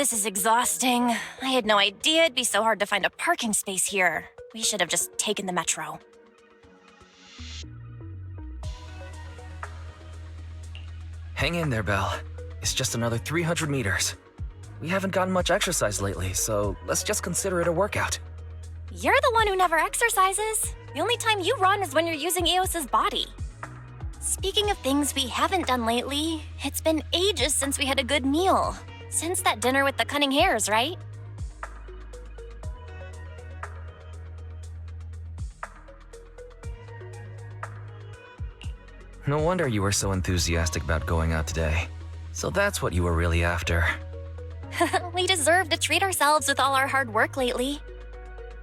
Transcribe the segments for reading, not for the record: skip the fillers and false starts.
This is exhausting. I had no idea it'd be so hard to find a parking space here. We should have just taken the metro. Hang in there, Belle. It's just another 300 meters. We haven't gotten much exercise lately, so let's just consider it a workout. You're the one who never exercises. The only time you run is when you're using Eos's body. Speaking of things we haven't done lately, it's been ages since we had a good meal. Since that dinner with the cunning hares, right? No wonder you were so enthusiastic about going out today. So that's what you were really after. We deserve to treat ourselves with all our hard work lately.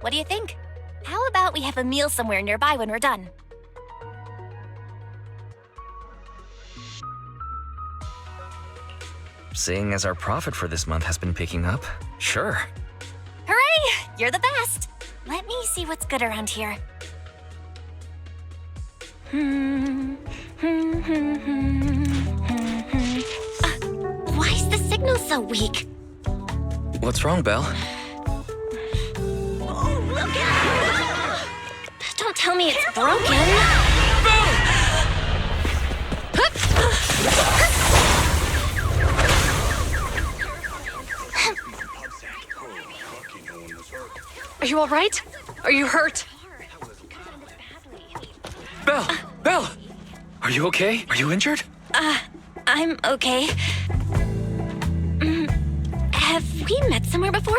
What do you think? How about we have a meal somewhere nearby when we're done? Seeing as our profit for this month has been picking up, sure. Hooray! You're the best! Let me see what's good around here. Why is the signal so weak? What's wrong, Belle? Oh, look out! Don't tell me it's broken. Are you all right? Are you hurt? Belle! Belle! Are you okay? Are you injured? I'm okay. Have we met somewhere before?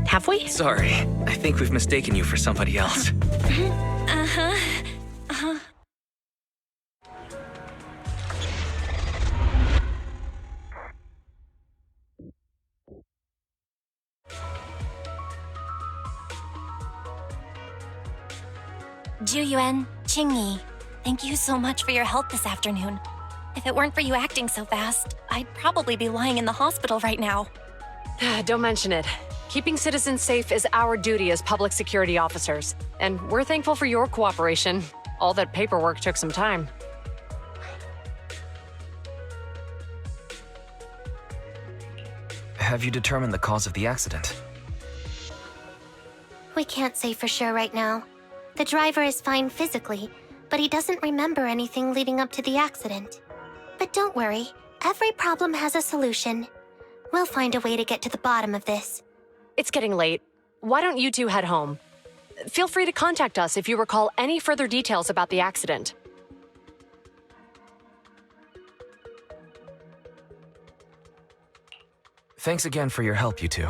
Have we? Sorry, I think we've mistaken you for somebody else. Juyuan, Qingyi, thank you so much for your help this afternoon. If it weren't for you acting so fast, I'd probably be lying in the hospital right now. Don't mention it. Keeping citizens safe is our duty as public security officers, and we're thankful for your cooperation. All that paperwork took some time. Have you determined the cause of the accident? We can't say for sure right now. The driver is fine physically, but he doesn't remember anything leading up to the accident. But don't worry, every problem has a solution. We'll find a way to get to the bottom of this. It's getting late. Why don't you two head home? Feel free to contact us if you recall any further details about the accident. Thanks again for your help, you two.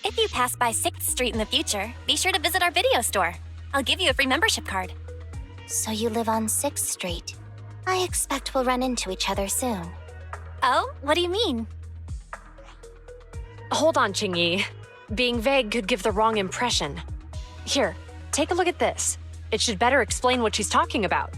If you pass by 6th Street in the future, be sure to visit our video store. I'll give you a free membership card. So you live on 6th Street. I expect we'll run into each other soon. Oh, what do you mean? Hold on, Qingyi. Being vague could give the wrong impression. Here, take a look at this. It should better explain what she's talking about.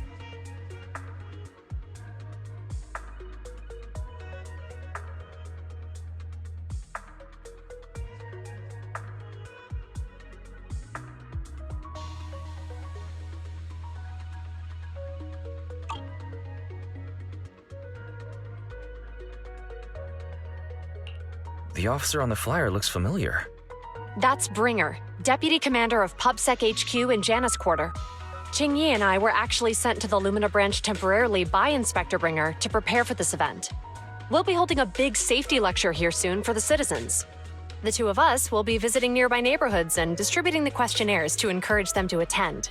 The officer on the flyer looks familiar. That's Bringer, Deputy Commander of PubSec HQ in Janus Quarter. Qingyi and I were actually sent to the Lumina branch temporarily by Inspector Bringer to prepare for this event. We'll be holding a big safety lecture here soon for the citizens. The two of us will be visiting nearby neighborhoods and distributing the questionnaires to encourage them to attend.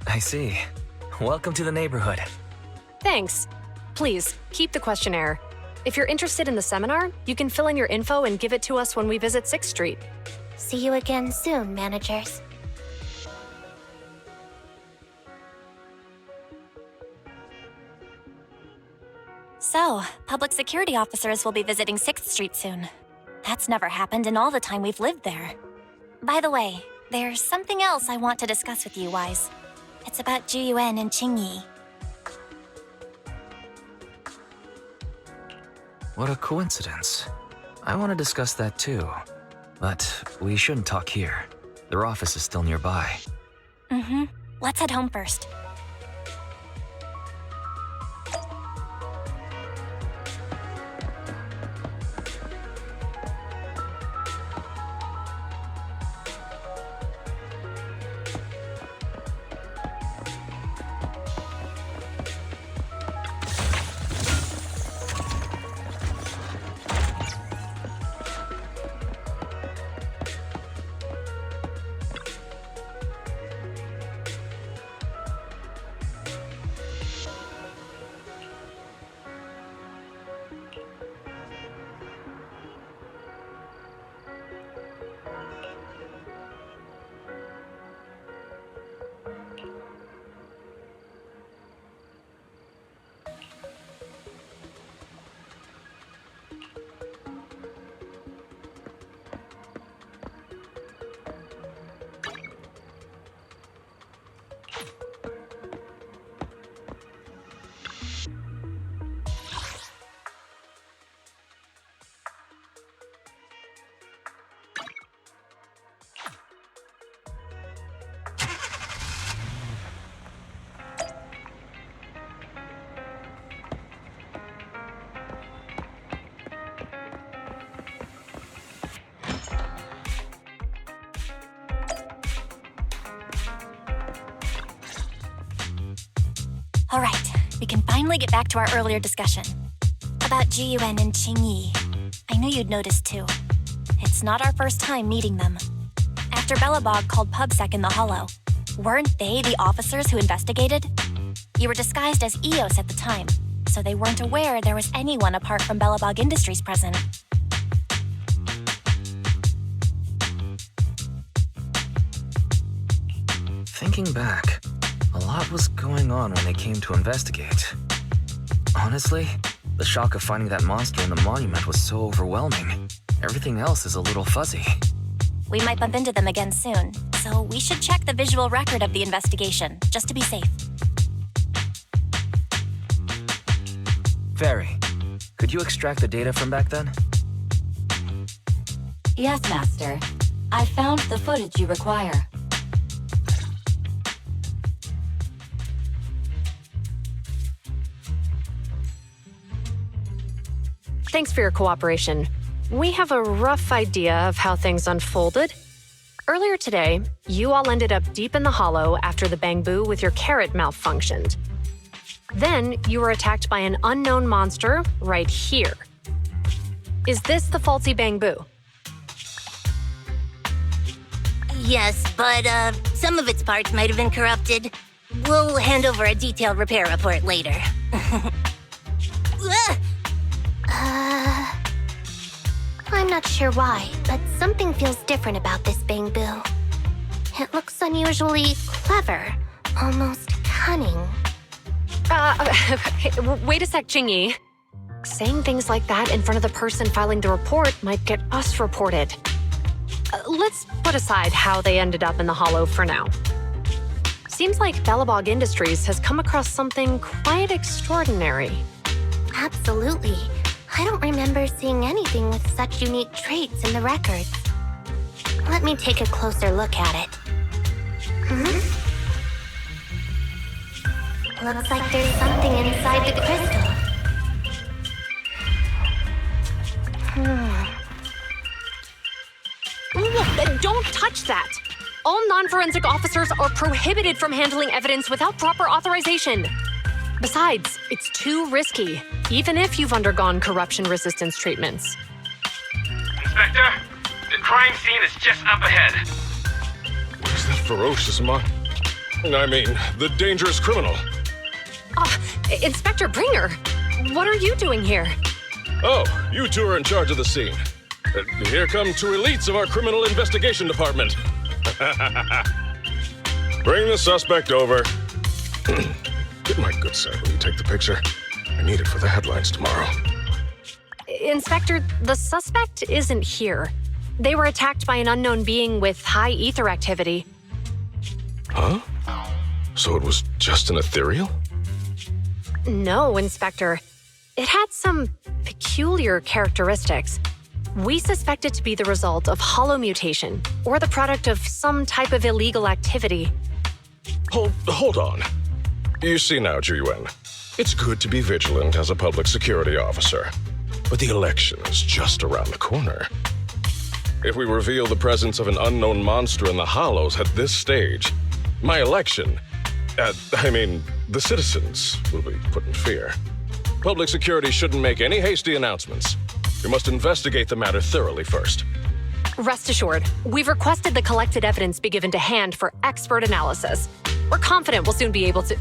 I see. Welcome to the neighborhood. Thanks. Please, keep the questionnaire. If you're interested in the seminar, you can fill in your info and give it to us when we visit 6th Street. See you again soon, managers. So, public security officers will be visiting 6th Street soon. That's never happened in all the time we've lived there. By the way, there's something else I want to discuss with you, Wise. It's about Juyuan and Qingyi. What a coincidence. I want to discuss that too. But we shouldn't talk here. Their office is still nearby. Let's head home first. All right, we can finally get back to our earlier discussion. About Jiyuan and Qingyi. I knew you'd noticed too. It's not our first time meeting them. After Belobog called PubSec in the Hollow, weren't they the officers who investigated? You were disguised as EOS at the time, so they weren't aware there was anyone apart from Belobog Industries present. Thinking back, a lot was going on when they came to investigate. Honestly, the shock of finding that monster in the monument was so overwhelming. Everything else is a little fuzzy. We might bump into them again soon, so we should check the visual record of the investigation, just to be safe. Fairy, could you extract the data from back then? Yes, Master. I found the footage you require. Thanks for your cooperation. We have a rough idea of how things unfolded. Earlier today, you all ended up deep in the hollow after the bamboo with your carrot malfunctioned. Then, you were attacked by an unknown monster right here. Is this the faulty bamboo? Yes, but some of its parts might have been corrupted. We'll hand over a detailed repair report later. I'm not sure why, but something feels different about this bamboo. It looks unusually clever, almost cunning. Wait a sec, Qingyi. Saying things like that in front of the person filing the report might get us reported. Let's put aside how they ended up in the hollow for now. Seems like Belobog Industries has come across something quite extraordinary. Absolutely. I don't remember seeing anything with such unique traits in the records. Let me take a closer look at it. Looks like there's something inside the crystal. Don't touch that! All non-forensic officers are prohibited from handling evidence without proper authorization. Besides, it's too risky, even if you've undergone corruption resistance treatments. Inspector, the crime scene is just up ahead. Where's that ferocious the dangerous criminal? Inspector Bringer, what are you doing here? Oh, you two are in charge of the scene. Here come two elites of our criminal investigation department. Bring the suspect over. Get my good side when you take the picture. I need it for the headlines tomorrow. Inspector, the suspect isn't here. They were attacked by an unknown being with high ether activity. Huh? So it was just an ethereal? No, Inspector. It had some peculiar characteristics. We suspect it to be the result of hollow mutation, or the product of some type of illegal activity. Hold on. You see now, Jiyuan, it's good to be vigilant as a public security officer, but the election is just around the corner. If we reveal the presence of an unknown monster in the Hollows at this stage, my election, the citizens will be put in fear. Public security shouldn't make any hasty announcements. We must investigate the matter thoroughly first. Rest assured, we've requested the collected evidence be given to hand for expert analysis. We're confident we'll soon be able to...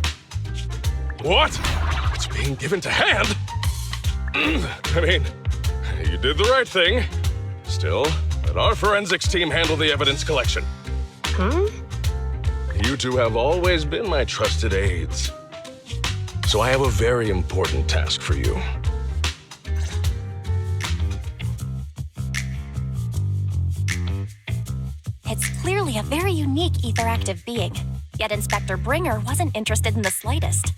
What? It's being given to hand? You did the right thing. Still, let our forensics team handle the evidence collection. You two have always been my trusted aides. So I have a very important task for you. It's clearly a very unique etheractive being, yet Inspector Bringer wasn't interested in the slightest.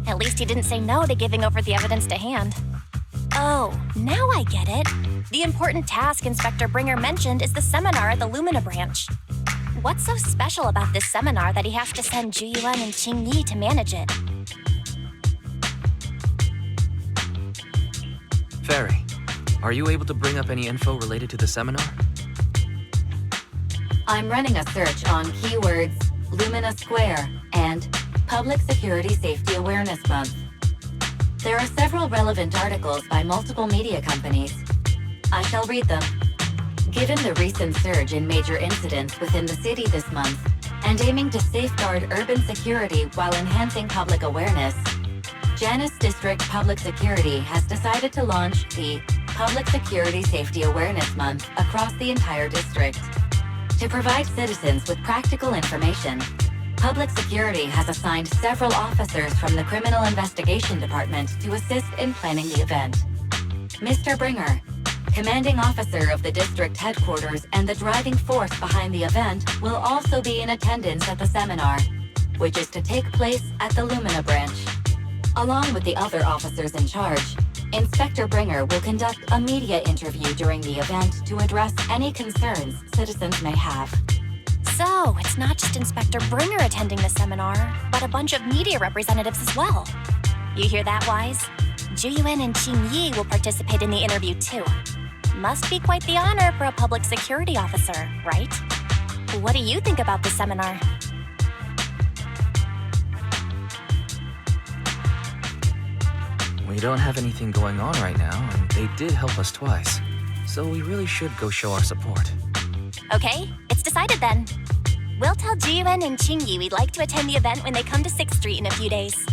At least he didn't say no to giving over the evidence to hand. Oh, now I get it. The important task Inspector Bringer mentioned is the seminar at the Lumina branch. What's so special about this seminar that he has to send Jiyuan and Qingyi to manage it? Fairy, are you able to bring up any info related to the seminar? I'm running a search on keywords Lumina Square and Public Security Safety Awareness Month. There are several relevant articles by multiple media companies. I shall read them. Given the recent surge in major incidents within the city this month, and aiming to safeguard urban security while enhancing public awareness, Janus District Public Security has decided to launch the Public Security Safety Awareness Month across the entire district. To provide citizens with practical information, Public Security has assigned several officers from the Criminal Investigation Department to assist in planning the event. Mr. Bringer, commanding officer of the district headquarters and the driving force behind the event, will also be in attendance at the seminar, which is to take place at the Lumina branch. Along with the other officers in charge, Inspector Bringer will conduct a media interview during the event to address any concerns citizens may have. So, it's not just Inspector Bringer attending the seminar, but a bunch of media representatives as well. You hear that, Wise? Juyuan and Qingyi will participate in the interview too. Must be quite the honor for a public security officer, right? What do you think about the seminar? We don't have anything going on right now, and they did help us twice. So we really should go show our support. Okay, it's decided then. We'll tell Jiyuan and Qingyi we'd like to attend the event when they come to 6th Street in a few days.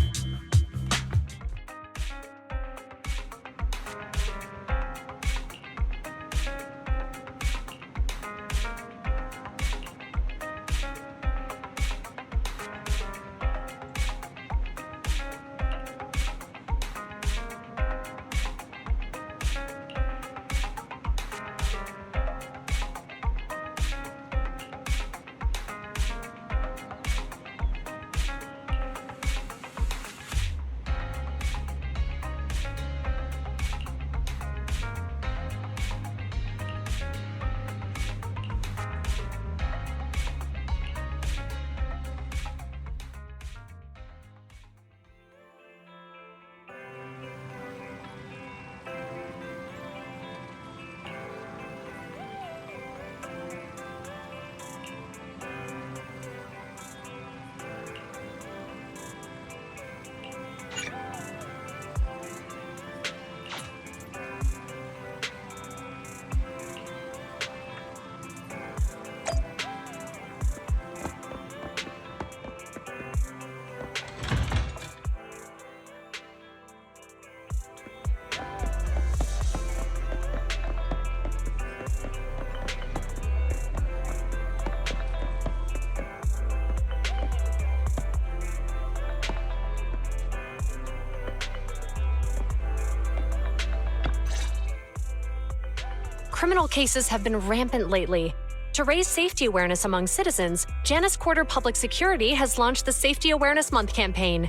Criminal cases have been rampant lately. To raise safety awareness among citizens, Janus Quarter Public Security has launched the Safety Awareness Month campaign.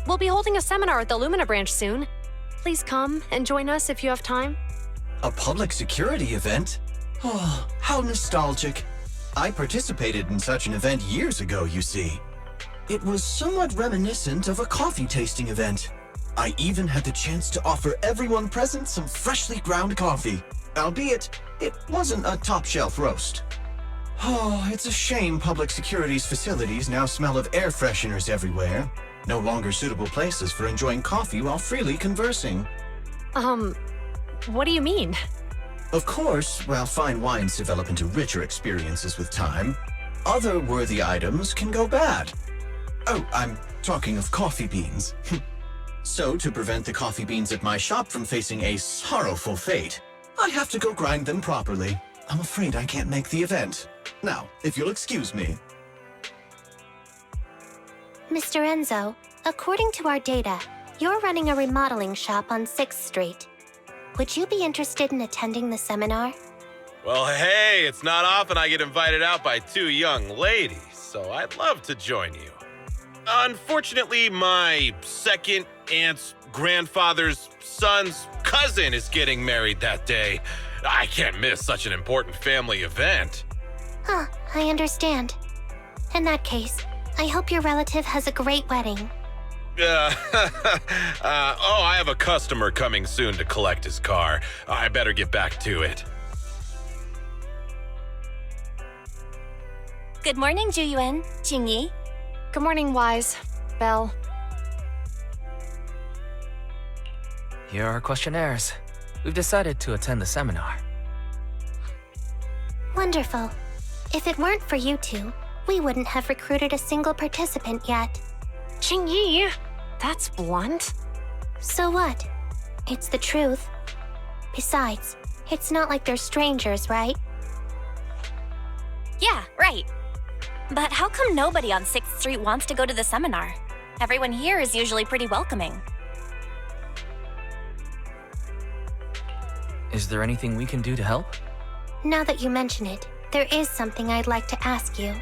We'll be holding a seminar at the Lumina branch soon. Please come and join us if you have time. A public security event? Oh, how nostalgic. I participated in such an event years ago, you see. It was somewhat reminiscent of a coffee tasting event. I even had the chance to offer everyone present some freshly ground coffee, albeit it wasn't a top-shelf roast. Oh, it's a shame public security's facilities now smell of air fresheners everywhere. No longer suitable places for enjoying coffee while freely conversing. What do you mean? Of course, while fine wines develop into richer experiences with time, other worthy items can go bad. Oh, I'm talking of coffee beans. So, to prevent the coffee beans at my shop from facing a sorrowful fate, I have to go grind them properly. I'm afraid I can't make the event. Now, if you'll excuse me. Mr. Enzo, according to our data, you're running a remodeling shop on 6th Street. Would you be interested in attending the seminar? Well, hey, it's not often I get invited out by two young ladies, so I'd love to join you. Unfortunately, my second aunt's grandfather's son's cousin is getting married that day. I can't miss such an important family event. Huh, I understand. In that case, I hope your relative has a great wedding. I have a customer coming soon to collect his car. I better get back to it. Good morning, Juyuan, Qingyi. Good morning, Wise. Belle. Here are our questionnaires. We've decided to attend the seminar. Wonderful. If it weren't for you two, we wouldn't have recruited a single participant yet. Qingyi! That's blunt. So what? It's the truth. Besides, it's not like they're strangers, right? Yeah, right. But how come nobody on 6th Street wants to go to the seminar? Everyone here is usually pretty welcoming. Is there anything we can do to help? Now that you mention it, there is something I'd like to ask you.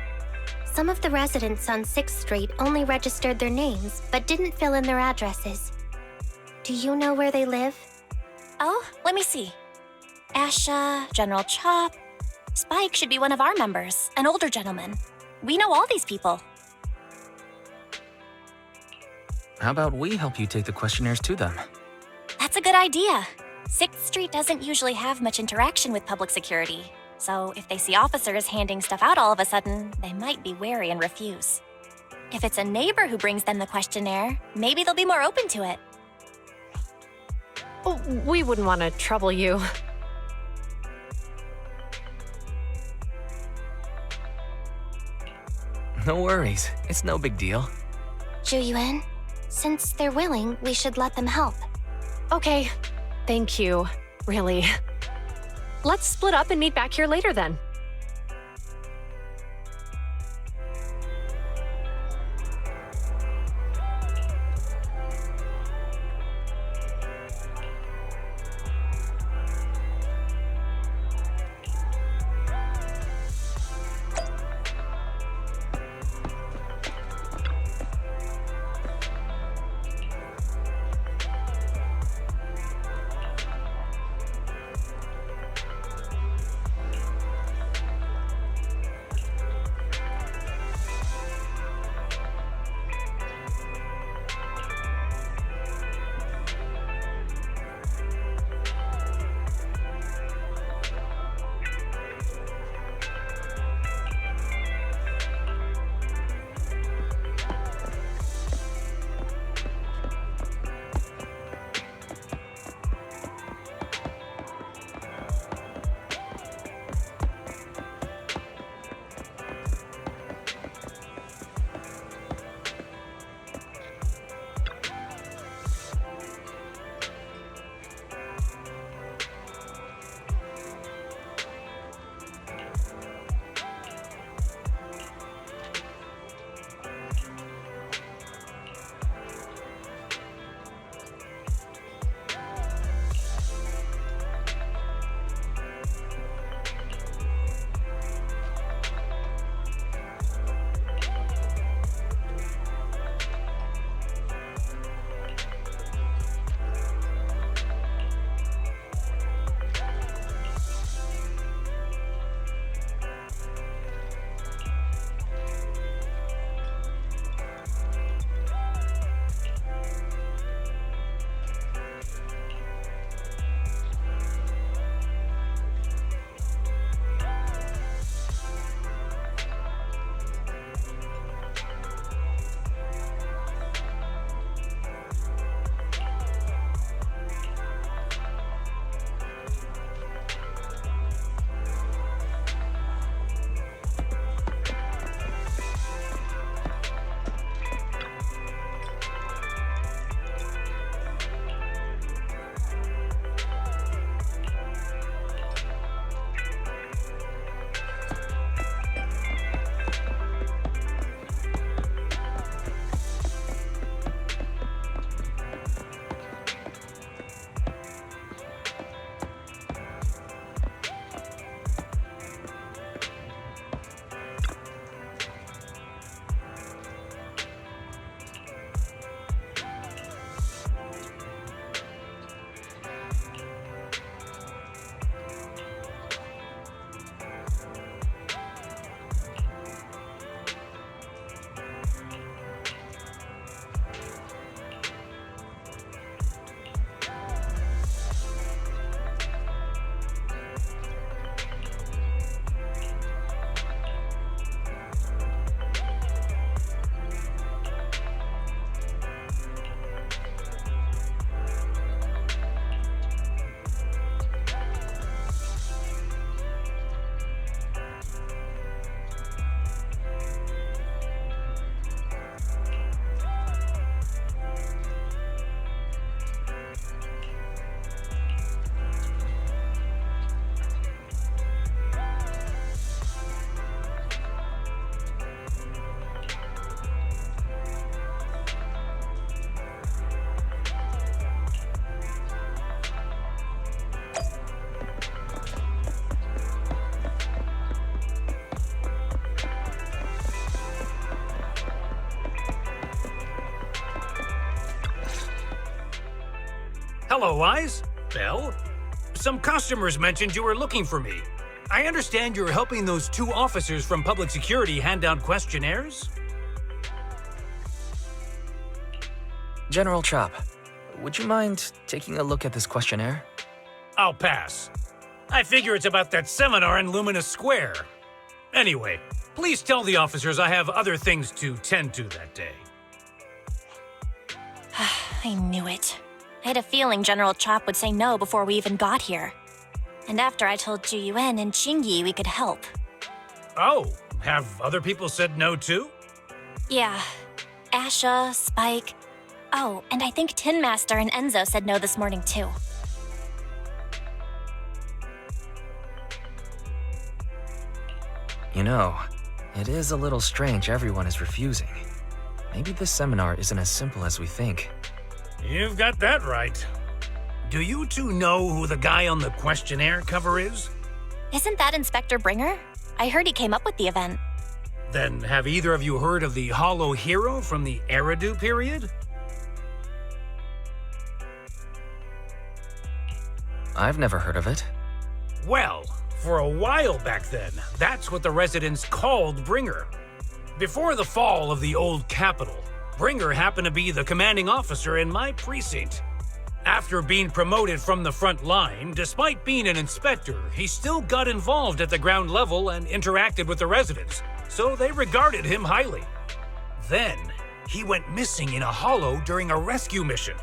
Some of the residents on 6th Street only registered their names, but didn't fill in their addresses. Do you know where they live? Oh, let me see. Asha, General Chop. Spike should be one of our members, an older gentleman. We know all these people. How about we help you take the questionnaires to them? That's a good idea. 6th Street doesn't usually have much interaction with public security, so if they see officers handing stuff out all of a sudden, they might be wary and refuse. If it's a neighbor who brings them the questionnaire, maybe they'll be more open to it. Oh, we wouldn't want to trouble you. No worries. It's no big deal. Zhu since they're willing, we should let them help. Okay. Thank you. Really. Let's split up and meet back here later then. Hello, Wise. Belle? Some customers mentioned you were looking for me. I understand you're helping those 2 officers from public security hand out questionnaires? General Chop, would you mind taking a look at this questionnaire? I'll pass. I figure it's about that seminar in Luminous Square. Anyway, please tell the officers I have other things to tend to that day. I knew it. I had a feeling General Chop would say no before we even got here. And after I told Zhu Yuan and Qingyi we could help. Oh, have other people said no too? Yeah. Asha, Spike. Oh, and I think Tin Master and Enzo said no this morning too. You know, it is a little strange everyone is refusing. Maybe this seminar isn't as simple as we think. You've got that right. Do you 2 know who the guy on the questionnaire cover is? Isn't that Inspector Bringer? I heard he came up with the event. Then have either of you heard of the Hollow Hero from the Eridu period? I've never heard of it. Well, for a while back then, that's what the residents called Bringer. Before the fall of the old capital, Bringer happened to be the commanding officer in my precinct. After being promoted from the front line, despite being an inspector, he still got involved at the ground level and interacted with the residents, so they regarded him highly. Then, he went missing in a hollow during a rescue mission.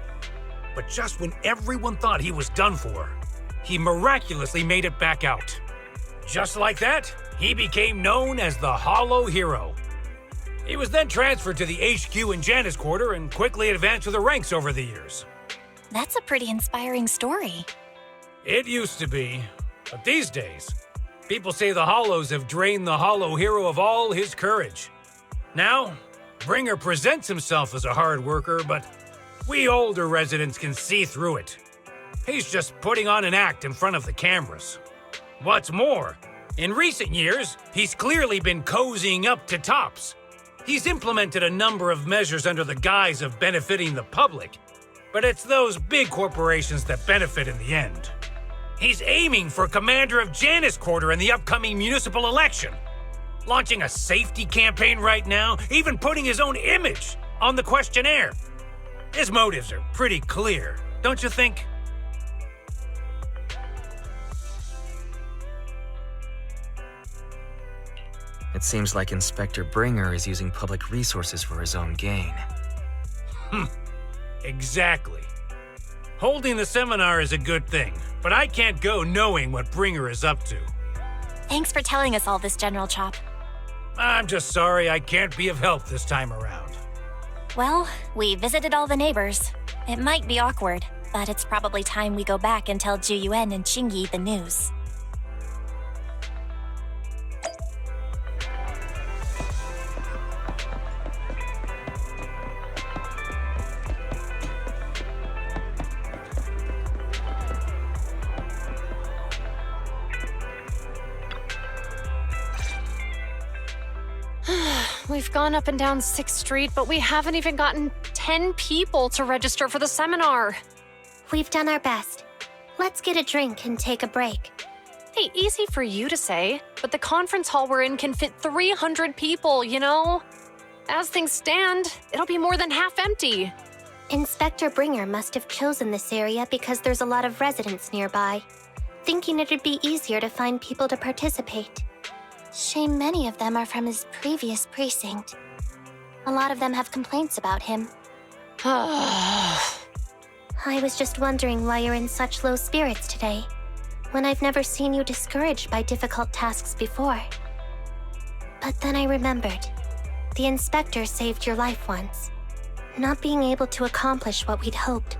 But just when everyone thought he was done for, he miraculously made it back out. Just like that, he became known as the Hollow Hero. He was then transferred to the HQ in Janus Quarter and quickly advanced through the ranks over the years. That's a pretty inspiring story. It used to be, but these days, people say the Hollows have drained the Hollow Hero of all his courage. Now, Bringer presents himself as a hard worker, but we older residents can see through it. He's just putting on an act in front of the cameras. What's more, in recent years, he's clearly been cozying up to Tops. He's implemented a number of measures under the guise of benefiting the public, but it's those big corporations that benefit in the end. He's aiming for commander of Janus Quarter in the upcoming municipal election, launching a safety campaign right now, even putting his own image on the questionnaire. His motives are pretty clear, don't you think? It seems like Inspector Bringer is using public resources for his own gain. Exactly. Holding the seminar is a good thing, but I can't go knowing what Bringer is up to. Thanks for telling us all this, General Chop. I'm just sorry I can't be of help this time around. Well, we visited all the neighbors. It might be awkward, but it's probably time we go back and tell Zhu Yuan and Qingyi the news. We've gone up and down 6th Street, but we haven't even gotten 10 people to register for the seminar. We've done our best. Let's get a drink and take a break. Hey, easy for you to say, but the conference hall we're in can fit 300 people, you know? As things stand, it'll be more than half empty. Inspector Bringer must have chosen this area because there's a lot of residents nearby, thinking it'd be easier to find people to participate. Shame many of them are from his previous precinct. A lot of them have complaints about him. I was just wondering why you're in such low spirits today, when I've never seen you discouraged by difficult tasks before. But then I remembered. The inspector saved your life once. Not being able to accomplish what we'd hoped,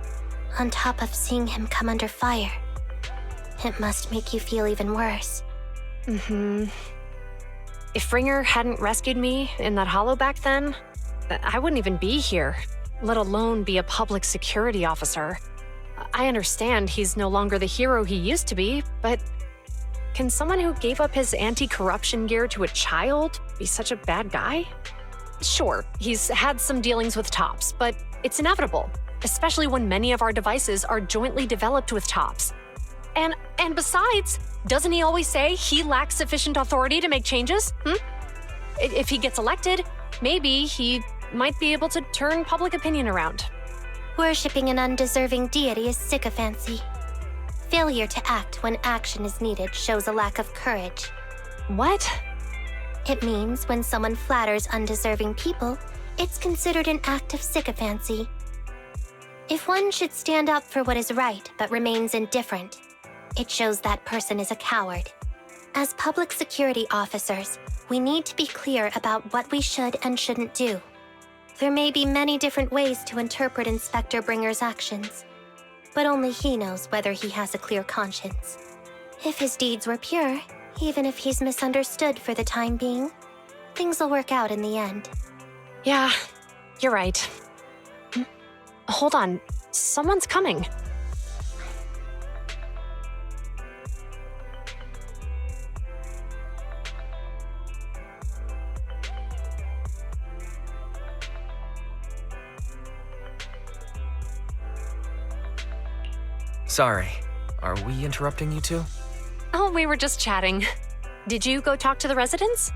on top of seeing him come under fire. It must make you feel even worse. If Bringer hadn't rescued me in that hollow back then, I wouldn't even be here, let alone be a public security officer. I understand he's no longer the hero he used to be, but can someone who gave up his anti-corruption gear to a child be such a bad guy? Sure, he's had some dealings with Tops, but it's inevitable. especially when many of our devices are jointly developed with TOPS. And besides, doesn't he always say he lacks sufficient authority to make changes? If he gets elected, maybe he might be able to turn public opinion around. Worshipping an undeserving deity is sycophancy. Failure to act when action is needed shows a lack of courage. What? It means when someone flatters undeserving people, it's considered an act of sycophancy. If one should stand up for what is right but remains indifferent, it shows that person is a coward. As public security officers, we need to be clear about what we should and shouldn't do. There may be many different ways to interpret Inspector Bringer's actions, but only he knows whether he has a clear conscience. If his deeds were pure, even if he's misunderstood for the time being, things will work out in the end. Yeah, you're right. Hold on, someone's coming. Sorry, are we interrupting you two? Oh, we were just chatting. Did you go talk to the residents?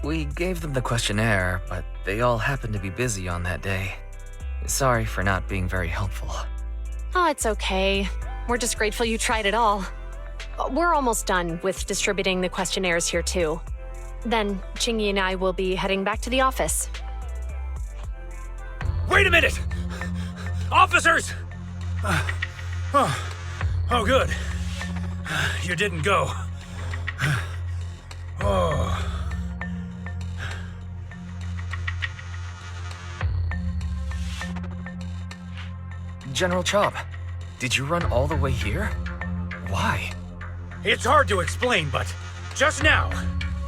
We gave them the questionnaire, but they all happened to be busy on that day. Sorry for not being very helpful. Oh, it's okay. We're just grateful you tried it all. We're almost done with distributing the questionnaires here, too. Then, Chingy and I will be heading back to the office. Wait a minute! Officers! Oh, good. You didn't go. Oh. General Chop, did you run all the way here? Why? It's hard to explain, but just now,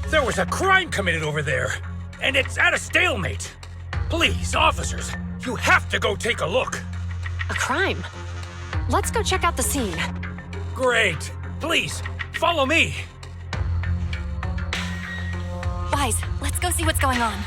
there was a crime committed over there, and it's at a stalemate. Please, officers, you have to go take a look. A crime? Let's go check out the scene. Great. Please, follow me. Wise, let's go see what's going on.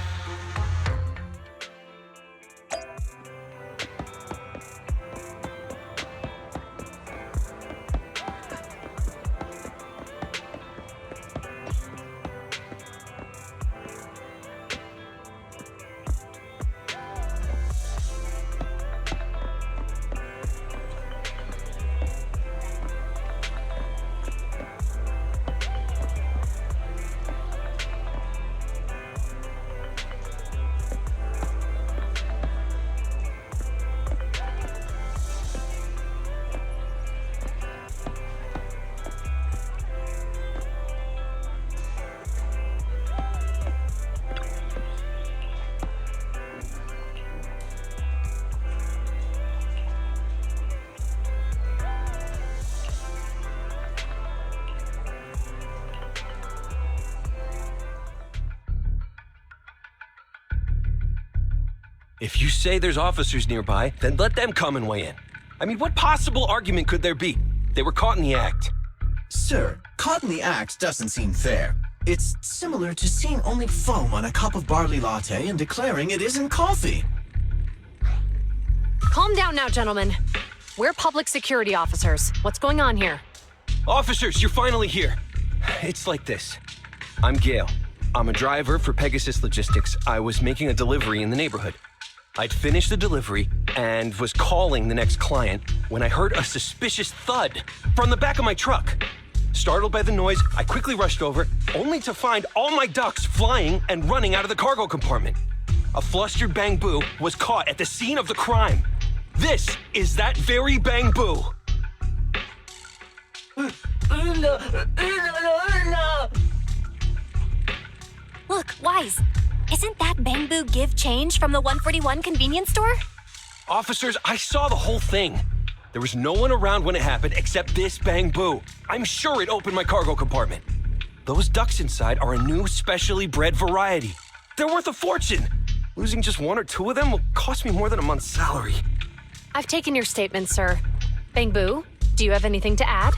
If you say there's officers nearby, then let them come and weigh in. I mean, what possible argument could there be? They were caught in the act. Sir, caught in the act doesn't seem fair. It's similar to seeing only foam on a cup of barley latte and declaring it isn't coffee. Calm down now, gentlemen. We're public security officers. What's going on here? Officers, you're finally here. It's like this. I'm Gale. I'm a driver for Pegasus Logistics. I was making a delivery in the neighborhood. I'd finished the delivery and was calling the next client when I heard a suspicious thud from the back of my truck. Startled by the noise, I quickly rushed over, only to find all my ducks flying and running out of the cargo compartment. A flustered Bang Boo was caught at the scene of the crime. This is that very Bang Boo. Look, Wise, isn't that Bang Boo give change from the 141 convenience store? Officers, I saw the whole thing. There was no one around when it happened except this Bang Boo. I'm sure it opened my cargo compartment. Those ducks inside are a new specially bred variety. They're worth a fortune. Losing just one or two of them will cost me more than a month's salary. I've taken your statement, sir. Bang Boo, do you have anything to add?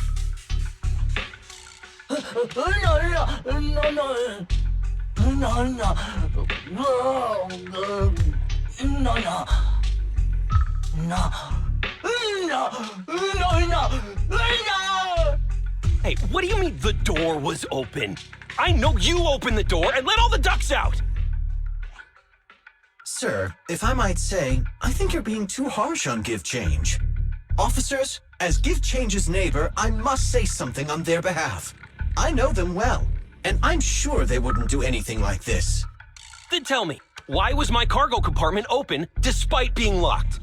Hey, what do you mean the door was open? I know you opened the door and let all the ducks out! Sir, if I might say, I think you're being too harsh on Give Change. Officers, as Give Change's neighbor, I must say something on their behalf. I know them well, and I'm sure they wouldn't do anything like this. Then tell me, why was my cargo compartment open despite being locked?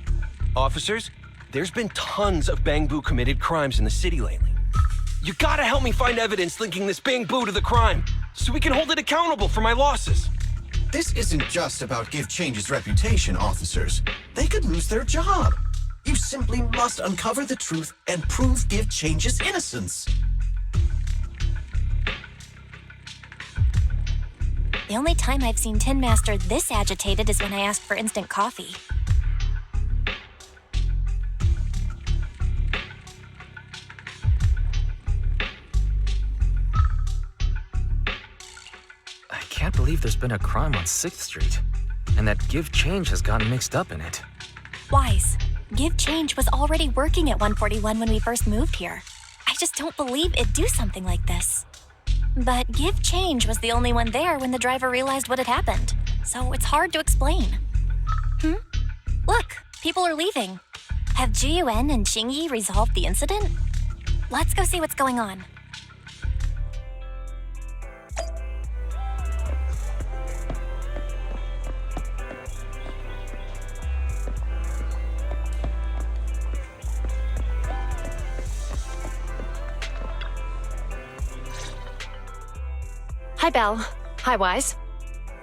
Officers, there's been tons of Bangbu committed crimes in the city lately. You gotta help me find evidence linking this Bangbu to the crime, so we can hold it accountable for my losses. This isn't just about Give Change's reputation, officers. They could lose their job. You simply must uncover the truth and prove Give Change's innocence. The only time I've seen Tin Master this agitated is when I asked for instant coffee. I can't believe there's been a crime on 6th Street, and that Give Change has gotten mixed up in it. Wise, Give Change was already working at 141 when we first moved here. I just don't believe it'd do something like this. But Give Change was the only one there when the driver realized what had happened, so it's hard to explain. Look, people are leaving. Have Jiyuan and Qingyi resolved the incident? Let's go see what's going on. Hi, Belle. Hi, Wise.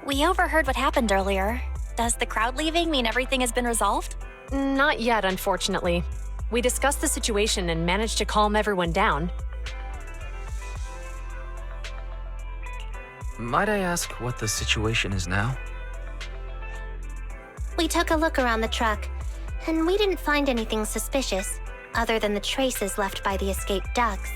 We overheard what happened earlier. Does the crowd leaving mean everything has been resolved? Not yet, unfortunately. We discussed the situation and managed to calm everyone down. Might I ask what the situation is now? We took a look around the truck, and we didn't find anything suspicious, other than the traces left by the escaped ducks.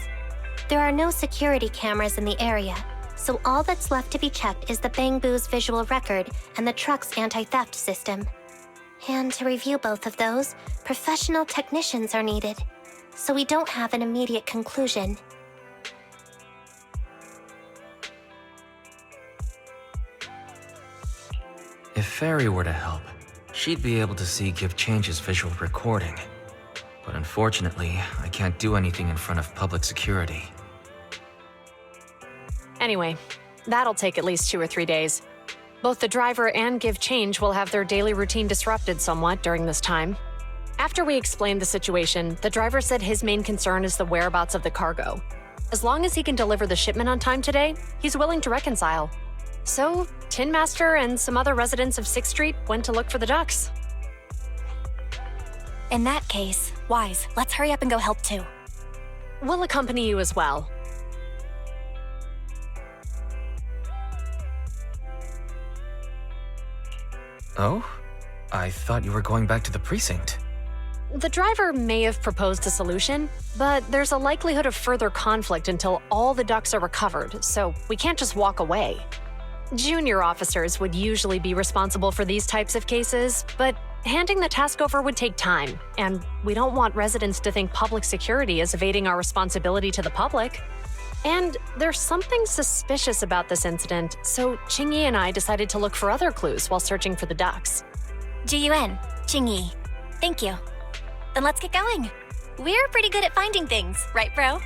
There are no security cameras in the area, so all that's left to be checked is the Bangbu's visual record and the truck's anti-theft system. And to review both of those, professional technicians are needed, so we don't have an immediate conclusion. If Fairy were to help, she'd be able to see Give Change's visual recording. But unfortunately, I can't do anything in front of public security. Anyway, that'll take at least 2 or 3 days. Both the driver and Give Change will have their daily routine disrupted somewhat during this time. After we explained the situation, the driver said his main concern is the whereabouts of the cargo. As long as he can deliver the shipment on time today, he's willing to reconcile. So, Tin Master and some other residents of 6th Street went to look for the ducks. In that case, Wise, let's hurry up and go help too. We'll accompany you as well. Oh? I thought you were going back to the precinct. The driver may have proposed a solution, but there's a likelihood of further conflict until all the ducks are recovered, so we can't just walk away. Junior officers would usually be responsible for these types of cases, but handing the task over would take time, and we don't want residents to think public security is evading our responsibility to the public. And there's something suspicious about this incident, so Qingyi and I decided to look for other clues while searching for the ducks. Jiyuan, Qingyi, thank you. Then let's get going. We're pretty good at finding things, right, bro?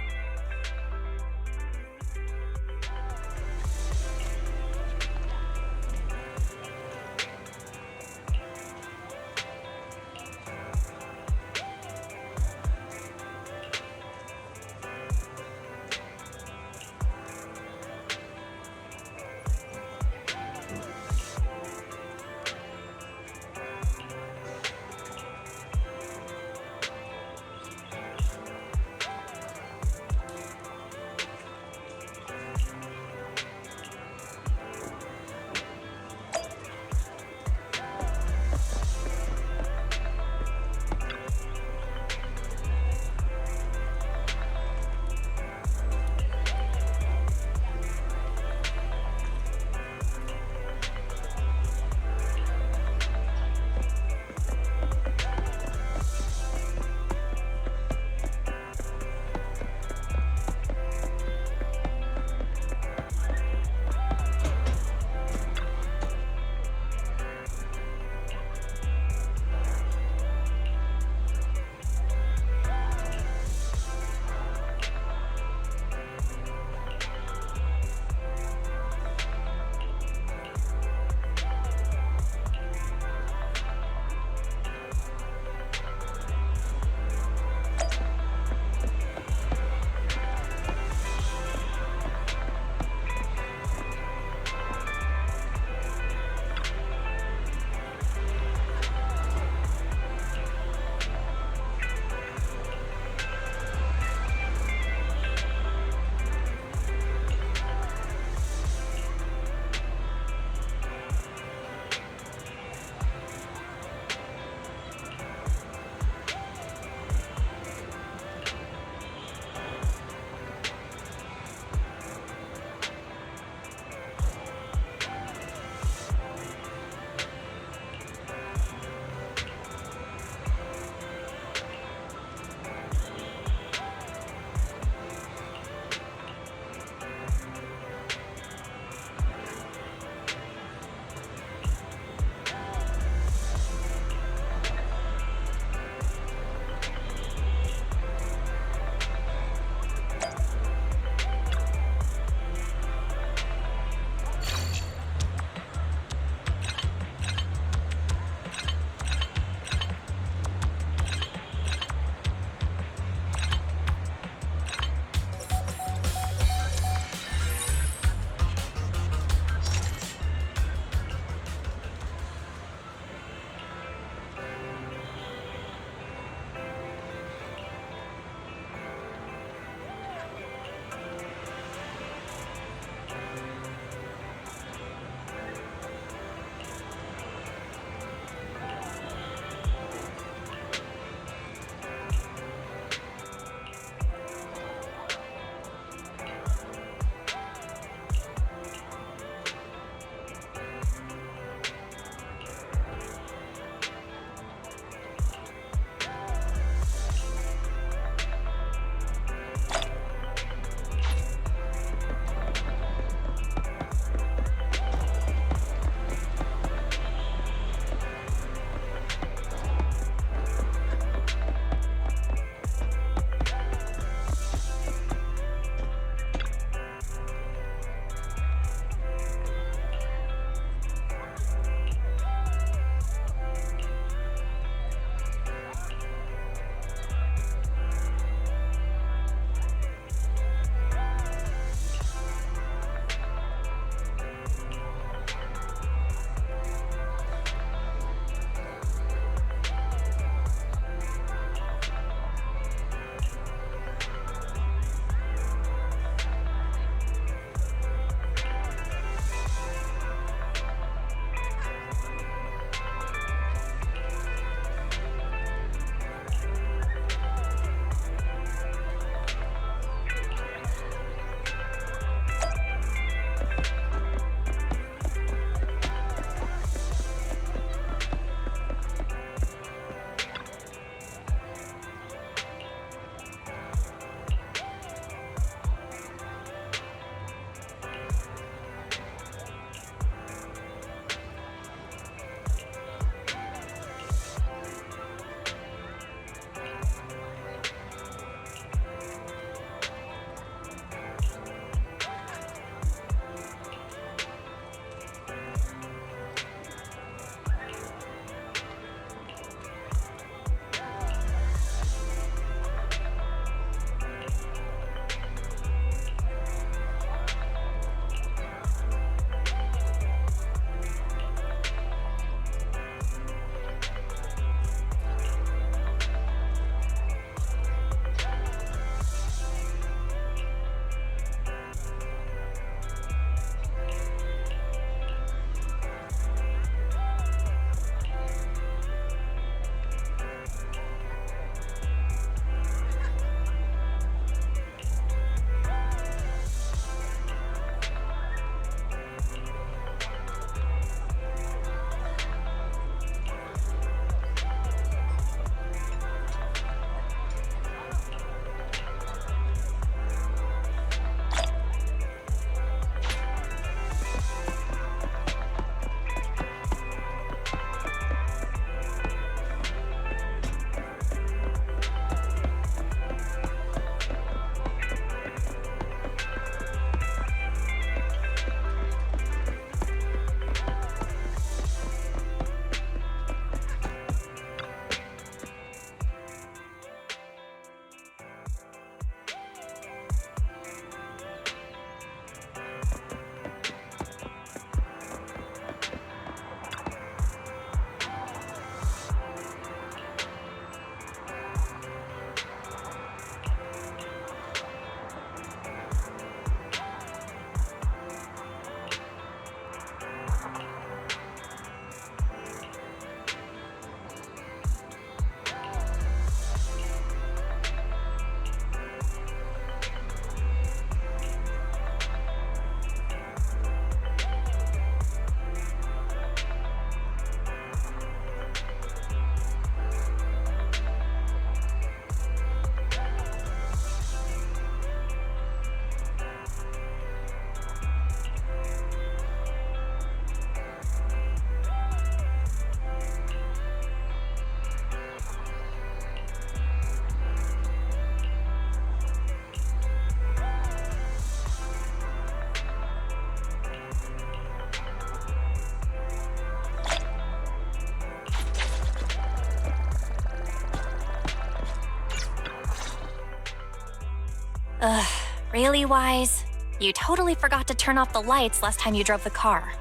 Really, Wise? You totally forgot to turn off the lights last time you drove the car.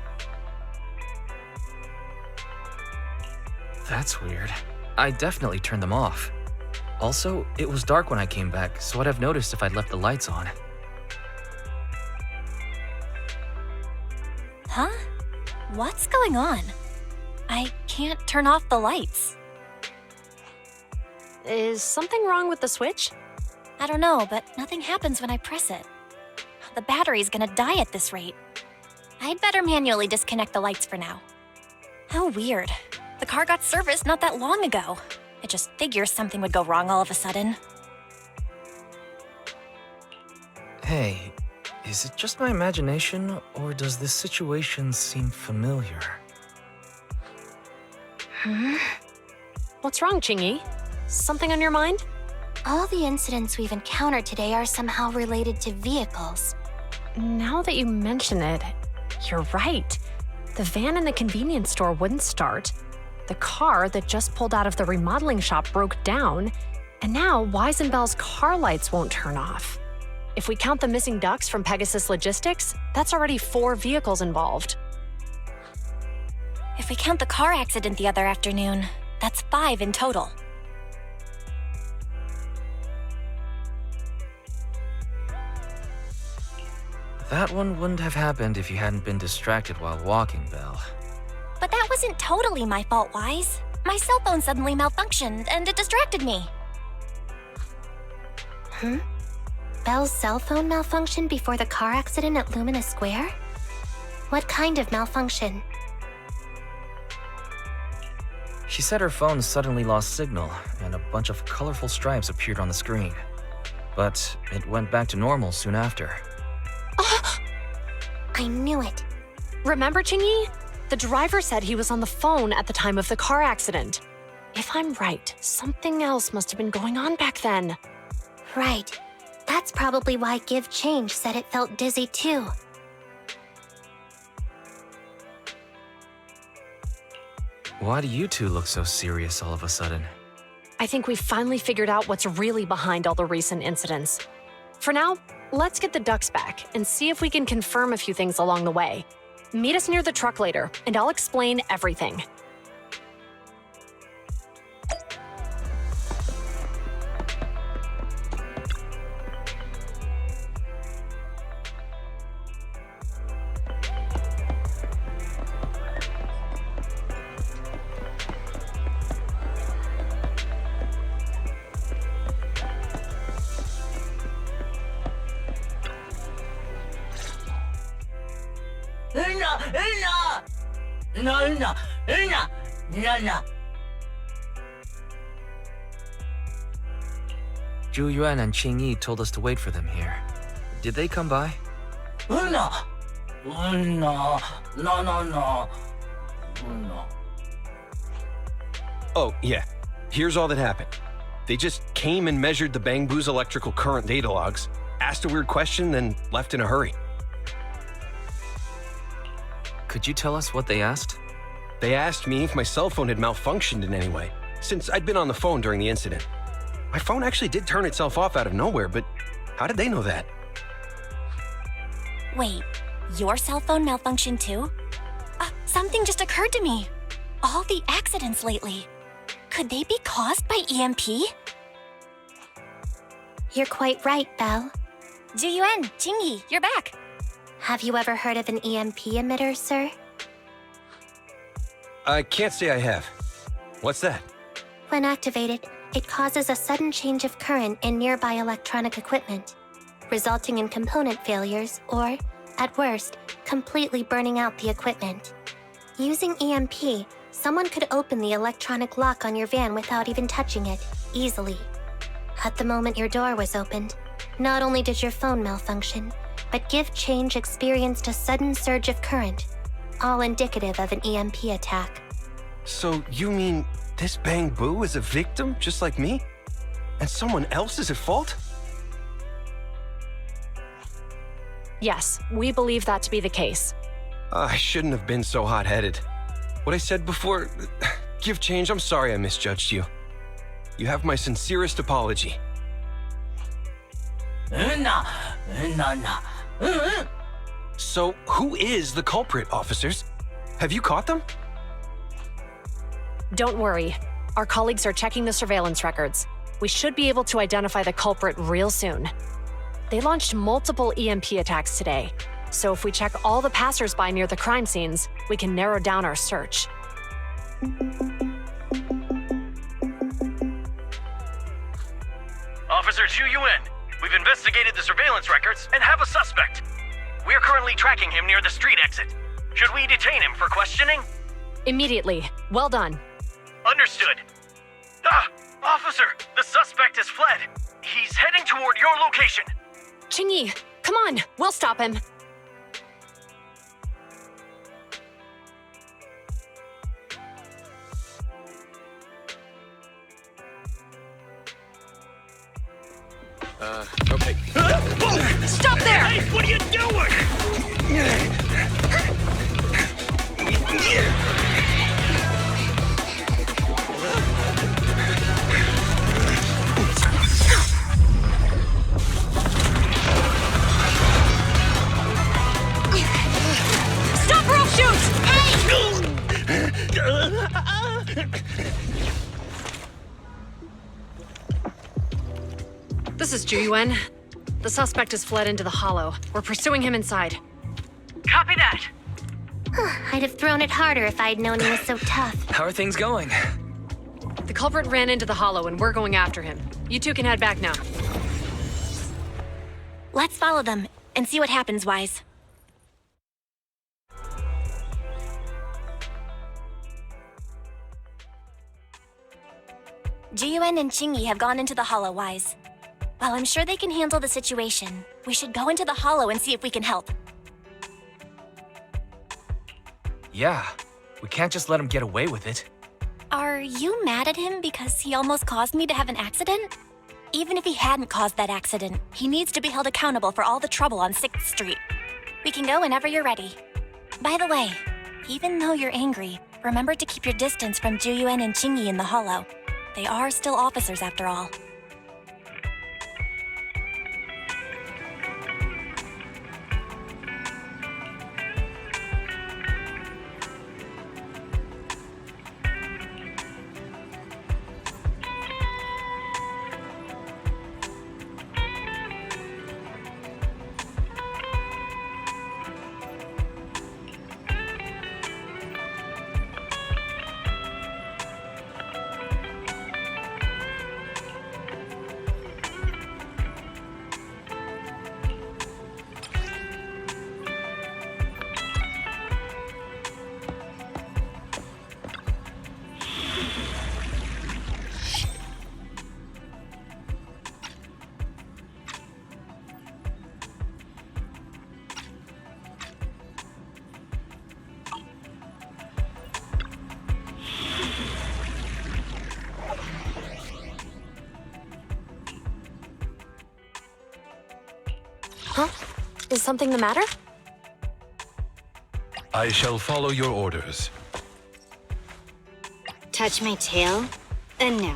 That's weird. I definitely turned them off. Also, it was dark when I came back, so I'd have noticed if I'd left the lights on. Huh? What's going on? I can't turn off the lights. Is something wrong with the switch? I don't know, but nothing happens when I press it. The battery's gonna die at this rate. I'd better manually disconnect the lights for now. How weird. The car got serviced not that long ago. I just figured something would go wrong all of a sudden. Hey, is it just my imagination, or does this situation seem familiar? What's wrong, Qingyi? Something on your mind? All the incidents we've encountered today are somehow related to vehicles. Now that you mention it, you're right. The van in the convenience store wouldn't start. The car that just pulled out of the remodeling shop broke down, and now Wise and Bell's car lights won't turn off. If we count the missing ducks from Pegasus Logistics, that's already 4 vehicles involved. If we count the car accident the other afternoon, that's 5 in total. That one wouldn't have happened if you hadn't been distracted while walking, Belle. But that wasn't totally my fault, Wise. My cell phone suddenly malfunctioned, and it distracted me. Belle's cell phone malfunctioned before the car accident at Lumina Square? What kind of malfunction? She said her phone suddenly lost signal, and a bunch of colorful stripes appeared on the screen. But it went back to normal soon after. I knew it. Remember, Qingyi? The driver said he was on the phone at the time of the car accident. If I'm right, something else must have been going on back then. Right. That's probably why Give Change said it felt dizzy too. Why do you two look so serious all of a sudden? I think we've finally figured out what's really behind all the recent incidents. For now, let's get the ducks back and see if we can confirm a few things along the way. Meet us near the truck later, and I'll explain everything. Zhu Yuan and Qingyi told us to wait for them here. Did they come by? Oh, yeah. Here's all that happened. They just came and measured the Bangbu's electrical current data logs, asked a weird question, then left in a hurry. Could you tell us what they asked? They asked me if my cell phone had malfunctioned in any way, since I'd been on the phone during the incident. My phone actually did turn itself off out of nowhere, but how did they know that? Wait, your cell phone malfunctioned too? Something just occurred to me. All the accidents lately, could they be caused by EMP? You're quite right, Belle. Zhu Yuan, Qingyi, you're back. Have you ever heard of an EMP emitter, sir? I can't say I have. What's that? When activated, it causes a sudden change of current in nearby electronic equipment, resulting in component failures or, at worst, completely burning out the equipment. Using EMP, someone could open the electronic lock on your van without even touching it, easily. At the moment your door was opened, not only did your phone malfunction, but Give Change experienced a sudden surge of current, all indicative of an EMP attack. So you mean this Bangbu is a victim just like me? And someone else is at fault? Yes, we believe that to be the case. I shouldn't have been so hot-headed. What I said before, Give Change, I'm sorry I misjudged you. You have my sincerest apology. So, who is the culprit, officers? Have you caught them? Don't worry. Our colleagues are checking the surveillance records. We should be able to identify the culprit real soon. They launched multiple EMP attacks today, so if we check all the passersby near the crime scenes, we can narrow down our search. Officer Zhu Yuan, we've investigated the surveillance records and have a suspect. We're currently tracking him near the street exit. Should we detain him for questioning? Immediately. Well done. Understood. Officer, the suspect has fled. He's heading toward your location. Qingyi, come on, we'll stop him. Okay. Stop there! Hey, what are you doing? Stop or I'll shoot! This is Zhu Yuan. The suspect has fled into the hollow. We're pursuing him inside. Copy that. I'd have thrown it harder if I'd known he was so tough. How are things going? The culprit ran into the hollow and we're going after him. You two can head back now. Let's follow them and see what happens, Wise. Jiyuan and Qingyi have gone into the hollow, Wise. While I'm sure they can handle the situation, we should go into the hollow and see if we can help. Yeah, we can't just let him get away with it. Are you mad at him because he almost caused me to have an accident? Even if he hadn't caused that accident, he needs to be held accountable for all the trouble on 6th Street. We can go whenever you're ready. By the way, even though you're angry, remember to keep your distance from Juyuan and Qingyi in the hollow. They are still officers after all. Huh? Is something the matter? I shall follow your orders. Touch my tail, and no.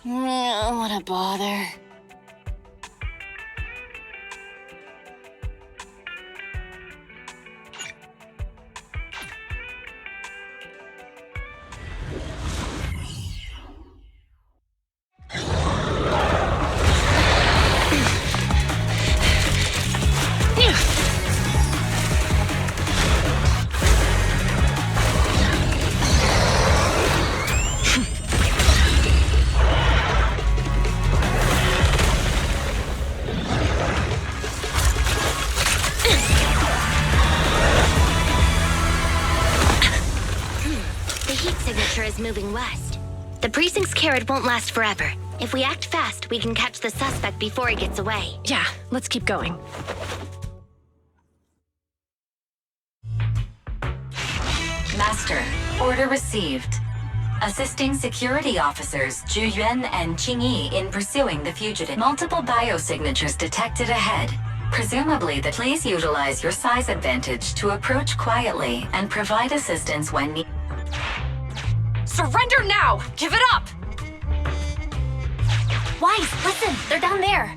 What a bother. Is moving west. The precinct's carrot won't last forever. If we act fast, we can catch the suspect before he gets away. Yeah, let's keep going. Master, order received. Assisting security officers Zhu Yuan and Qingyi in pursuing the fugitive. Multiple biosignatures detected ahead. Presumably, please utilize your size advantage to approach quietly and provide assistance when needed. Surrender now! Give it up! Wise, listen, they're down there.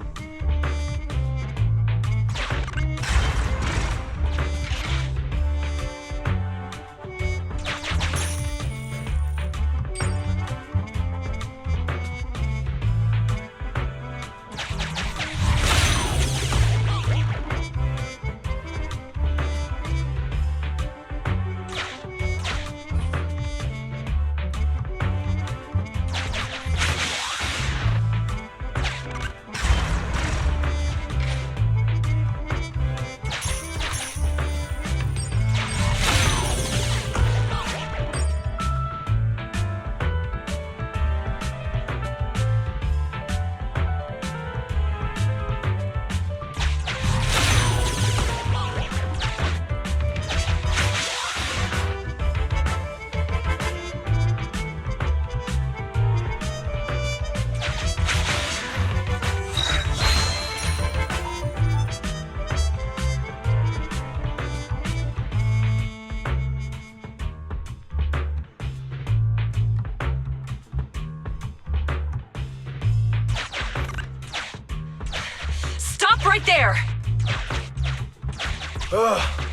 Right there!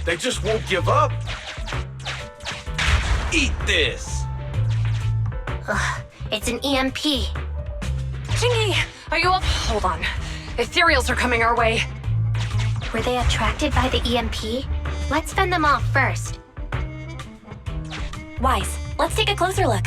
They just won't give up. Eat this! It's an EMP. Jingy, are you up? Hold on. Ethereals are coming our way. Were they attracted by the EMP? Let's fend them off first. Wise, let's take a closer look.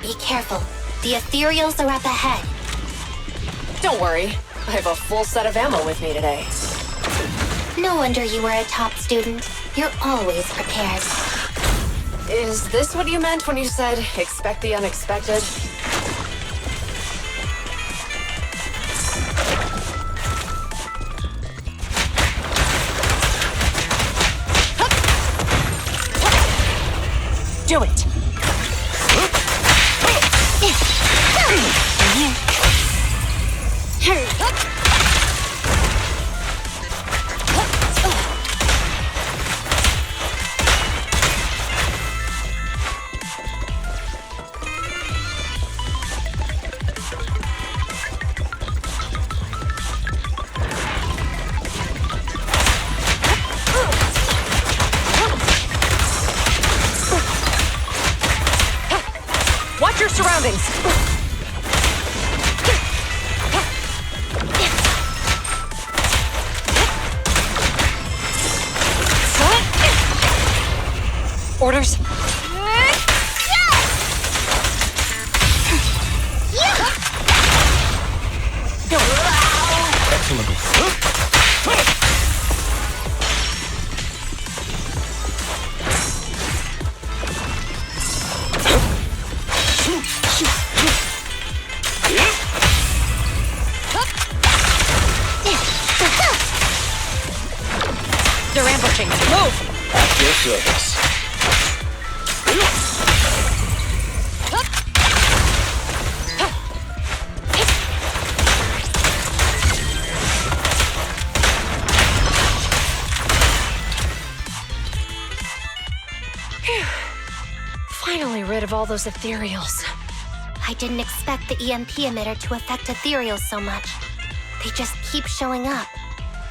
Be careful. The Ethereals are up ahead. Don't worry. I have a full set of ammo with me today. No wonder you were a top student. You're always prepared. Is this what you meant when you said, expect the unexpected? Do it! Watch your surroundings! Orders? They're ambushing. Move! At your service. Finally rid of all those ethereals. I didn't expect the EMP emitter to affect Ethereals so much. They just keep showing up.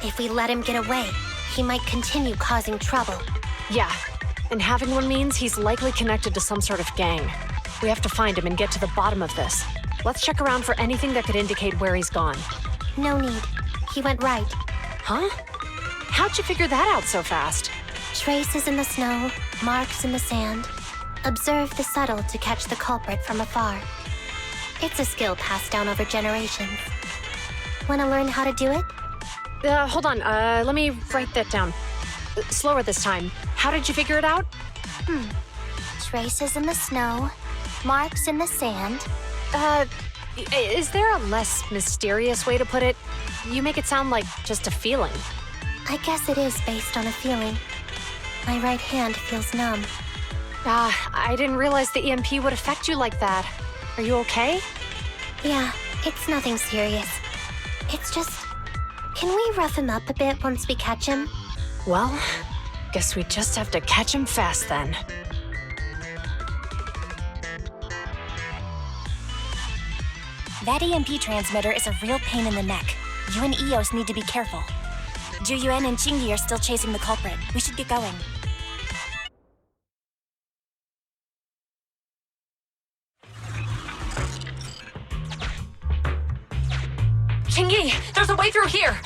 If we let him get away, he might continue causing trouble. Yeah, and having one means he's likely connected to some sort of gang. We have to find him and get to the bottom of this. Let's check around for anything that could indicate where he's gone. No need. He went right. Huh? How'd you figure that out so fast? Traces in the snow, Marks in the sand. Observe the subtle to catch the culprit from afar. It's a skill passed down over generations. Want to learn how to do it? Hold on. Let me write that down. Slower this time. How did you figure it out? Traces in the snow, marks in the sand. Is there a less mysterious way to put it? You make it sound like just a feeling. I guess it is based on a feeling. My right hand feels numb. I didn't realize the EMP would affect you like that. Are you okay? Yeah, it's nothing serious. It's just... Can we rough him up a bit once we catch him? Well, guess we just have to catch him fast then. That EMP transmitter is a real pain in the neck. You and Eos need to be careful. Juyuan and Qingyi are still chasing the culprit. We should get going. Qingyi, there's a way through here!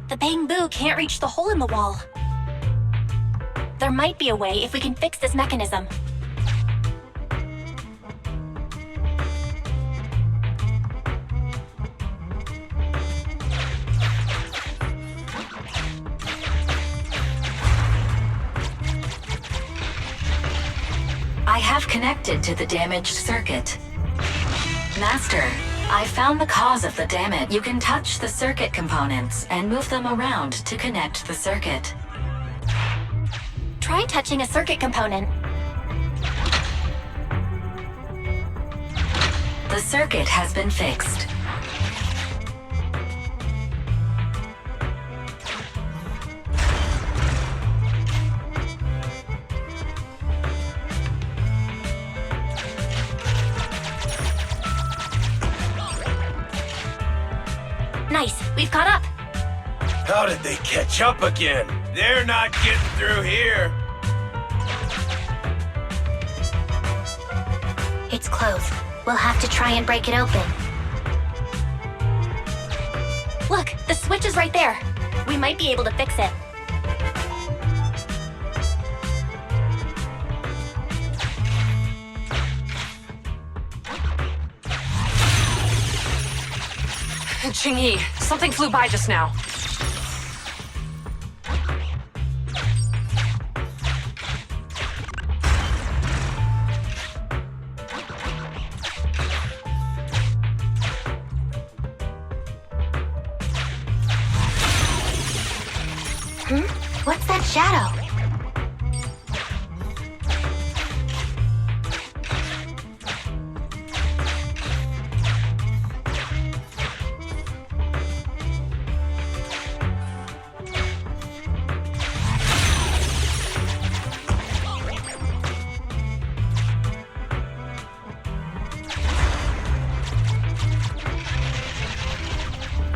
The bamboo can't reach the hole in the wall. There might be a way if we can fix this mechanism. I have connected to the damaged circuit. Master, I found the cause of the damage. You can touch the circuit components and move them around to connect the circuit. Try touching a circuit component. The circuit has been fixed. Nice, we've caught up. How did they catch up again? They're not getting through here. It's closed. We'll have to try and break it open. Look, the switch is right there. We might be able to fix it. Qingyi, something flew by just now. What's that shadow?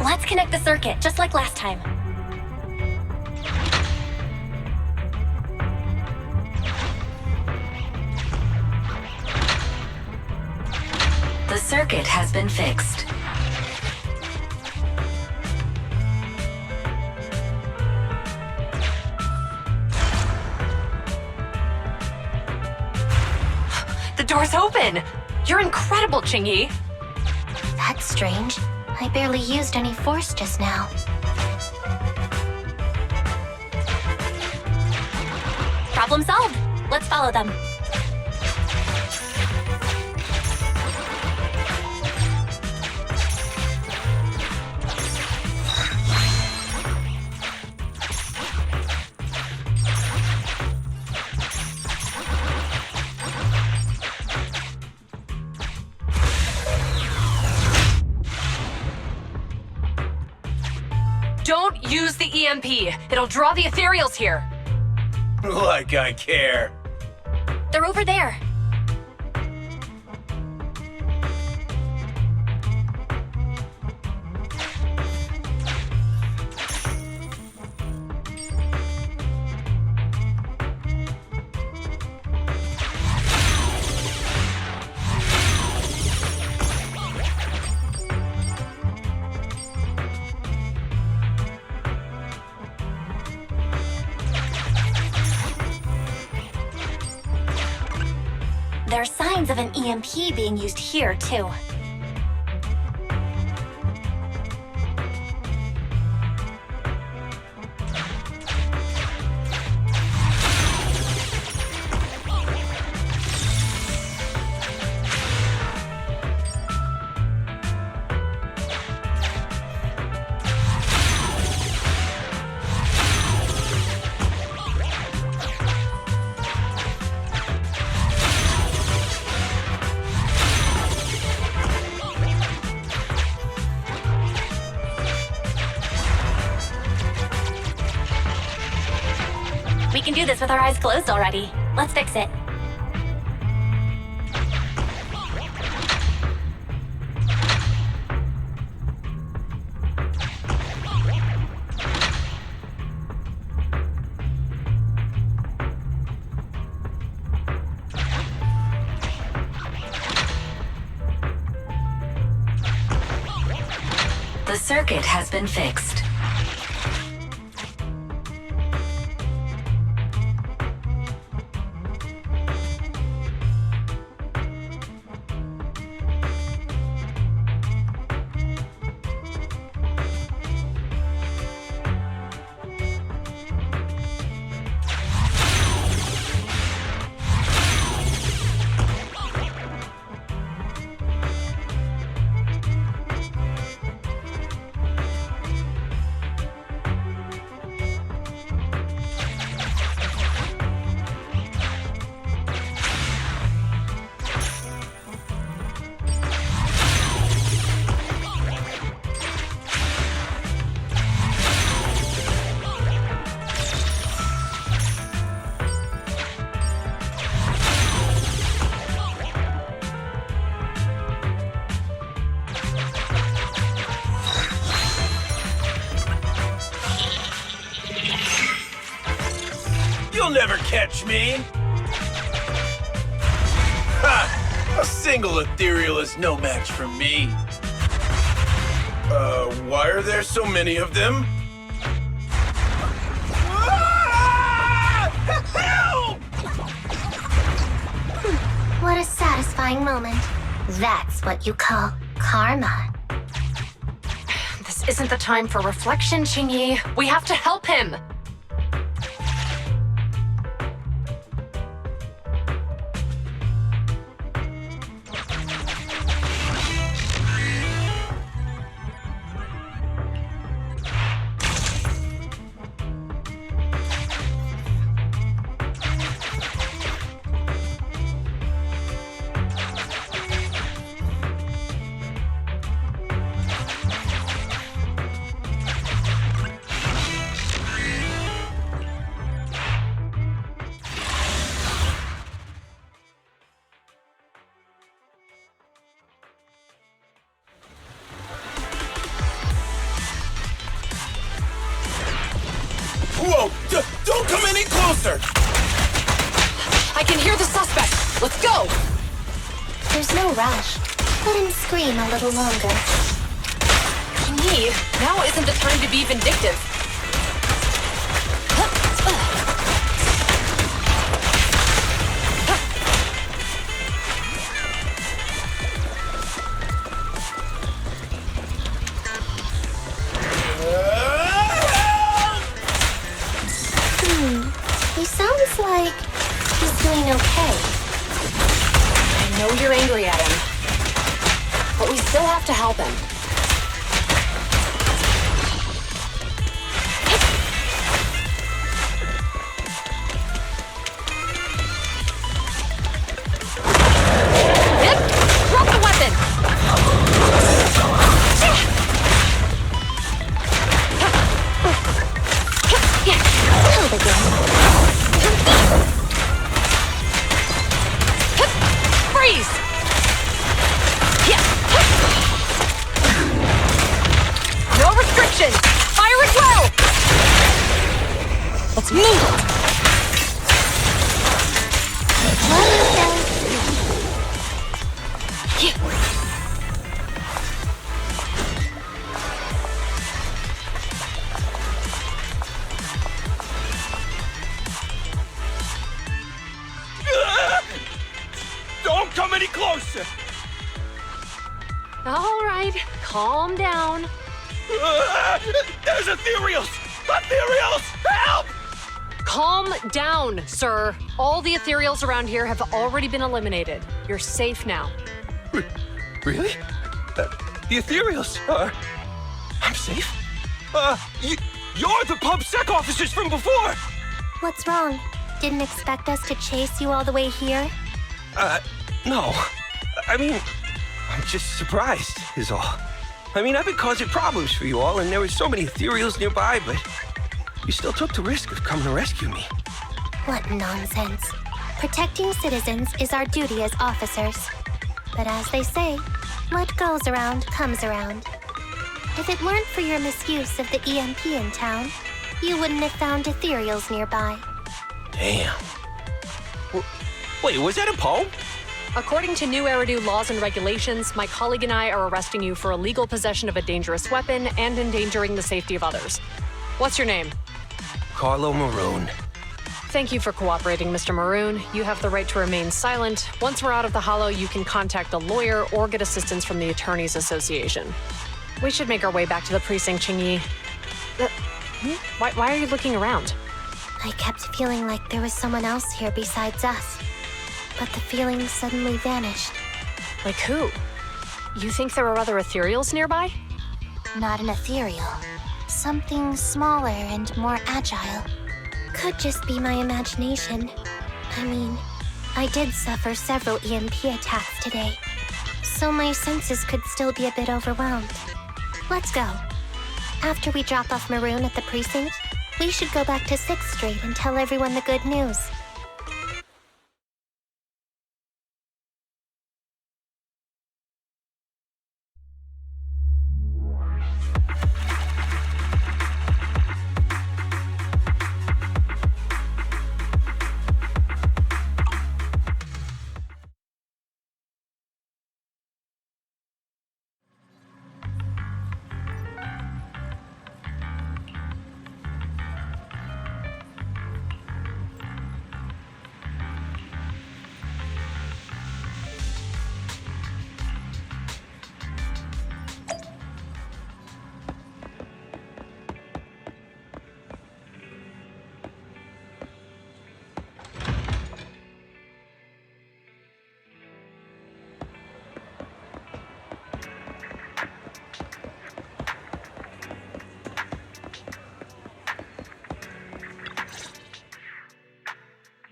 Let's connect the circuit, just like last time. The circuit has been fixed. The door's open! You're incredible, Qingyi! That's strange. I barely used any force just now. Problem solved. Let's follow them. Don't use the EMP. It'll draw the ethereals here. Like I care. They're over there. There are signs of an EMP being used here, too. We can do this with our eyes closed already. Let's fix it. The circuit has been fixed. You'll never catch me! Ha! A single ethereal is no match for me. Why are there so many of them? Help! What a satisfying moment. That's what you call karma. This isn't the time for reflection, Qingyi. We have to help him. Whoa! Don't come any closer! I can hear the suspect. Let's go! There's no rush. Let him scream a little longer. Qingyi, now isn't the time to be vindictive. He sounds like he's doing okay. I know you're angry at him, but we still have to help him. Drop the weapon! Help again. Freeze! No restrictions! Fire as well! Let's move! any closer! All right, calm down. There's ethereals! Ethereals! Help! Calm down, sir. All the ethereals around here have already been eliminated. You're safe now. Really? The ethereals are... I'm safe? You're the PubSec officers from before! What's wrong? Didn't expect us to chase you all the way here? No. I mean, I'm just surprised, is all. I mean, I've been causing problems for you all, and there were so many ethereals nearby, but you still took the risk of coming to rescue me. What nonsense. Protecting citizens is our duty as officers. But as they say, what goes around comes around. If it weren't for your misuse of the EMP in town, you wouldn't have found ethereals nearby. Damn. Wait, was that a poem? According to new Eridu laws and regulations, my colleague and I are arresting you for illegal possession of a dangerous weapon and endangering the safety of others. What's your name? Carlo Maroon. Thank you for cooperating, Mr. Maroon. You have the right to remain silent. Once we're out of the hollow, you can contact a lawyer or get assistance from the Attorneys Association. We should make our way back to the precinct, Qingyi. Why are you looking around? I kept feeling like there was someone else here besides us. But the feeling suddenly vanished. Like who? You think there are other ethereals nearby? Not an ethereal. Something smaller and more agile. Could just be my imagination. I mean, I did suffer several EMP attacks today, so my senses could still be a bit overwhelmed. Let's go. After we drop off Maroon at the precinct, we should go back to 6th Street and tell everyone the good news.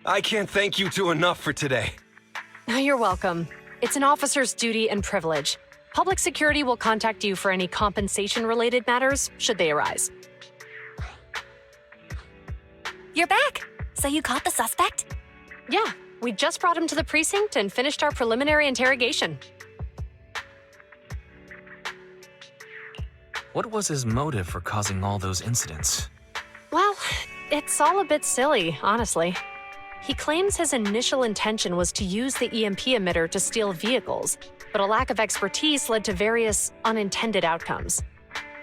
I can't thank you two enough for today. You're welcome. It's an officer's duty and privilege. Public security will contact you for any compensation-related matters, should they arise. You're back! So you caught the suspect? Yeah, we just brought him to the precinct and finished our preliminary interrogation. What was his motive for causing all those incidents? Well, it's all a bit silly, honestly. He claims his initial intention was to use the EMP emitter to steal vehicles, but a lack of expertise led to various unintended outcomes.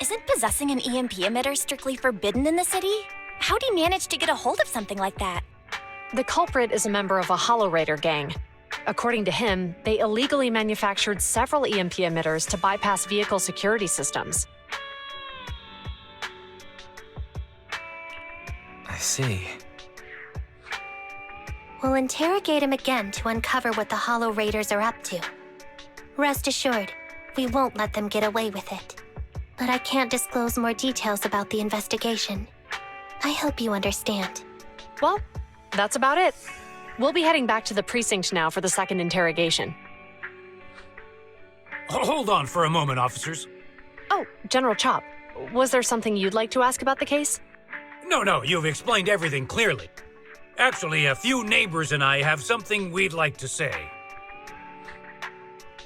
Isn't possessing an EMP emitter strictly forbidden in the city? How'd he manage to get a hold of something like that? The culprit is a member of a Hollow Raider gang. According to him, they illegally manufactured several EMP emitters to bypass vehicle security systems. I see. We'll interrogate him again to uncover what the Hollow Raiders are up to. Rest assured, we won't let them get away with it. But I can't disclose more details about the investigation. I hope you understand. Well, that's about it. We'll be heading back to the precinct now for the second interrogation. Hold on for a moment, officers. Oh, General Chop, was there something you'd like to ask about the case? No, you've explained everything clearly. Actually, a few neighbors and I have something we'd like to say.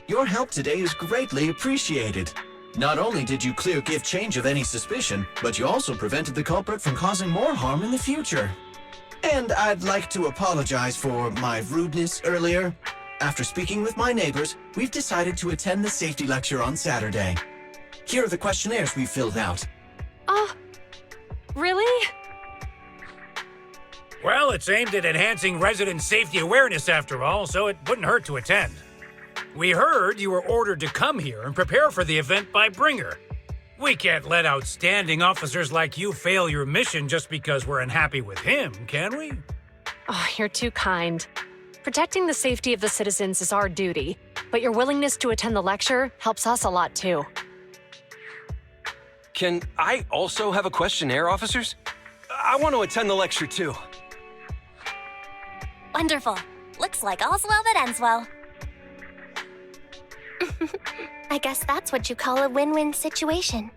Your help today is greatly appreciated. Not only did you clear Give Change of any suspicion, but you also prevented the culprit from causing more harm in the future. And I'd like to apologize for my rudeness earlier. After speaking with my neighbors, we've decided to attend the safety lecture on Saturday. Here are the questionnaires we filled out. Really? Well, it's aimed at enhancing resident safety awareness after all, so it wouldn't hurt to attend. We heard you were ordered to come here and prepare for the event by Bringer. We can't let outstanding officers like you fail your mission just because we're unhappy with him, can we? Oh, you're too kind. Protecting the safety of the citizens is our duty, but your willingness to attend the lecture helps us a lot too. Can I also have a questionnaire, officers? I want to attend the lecture too. Wonderful. Looks like all's well that ends well. I guess that's what you call a win-win situation.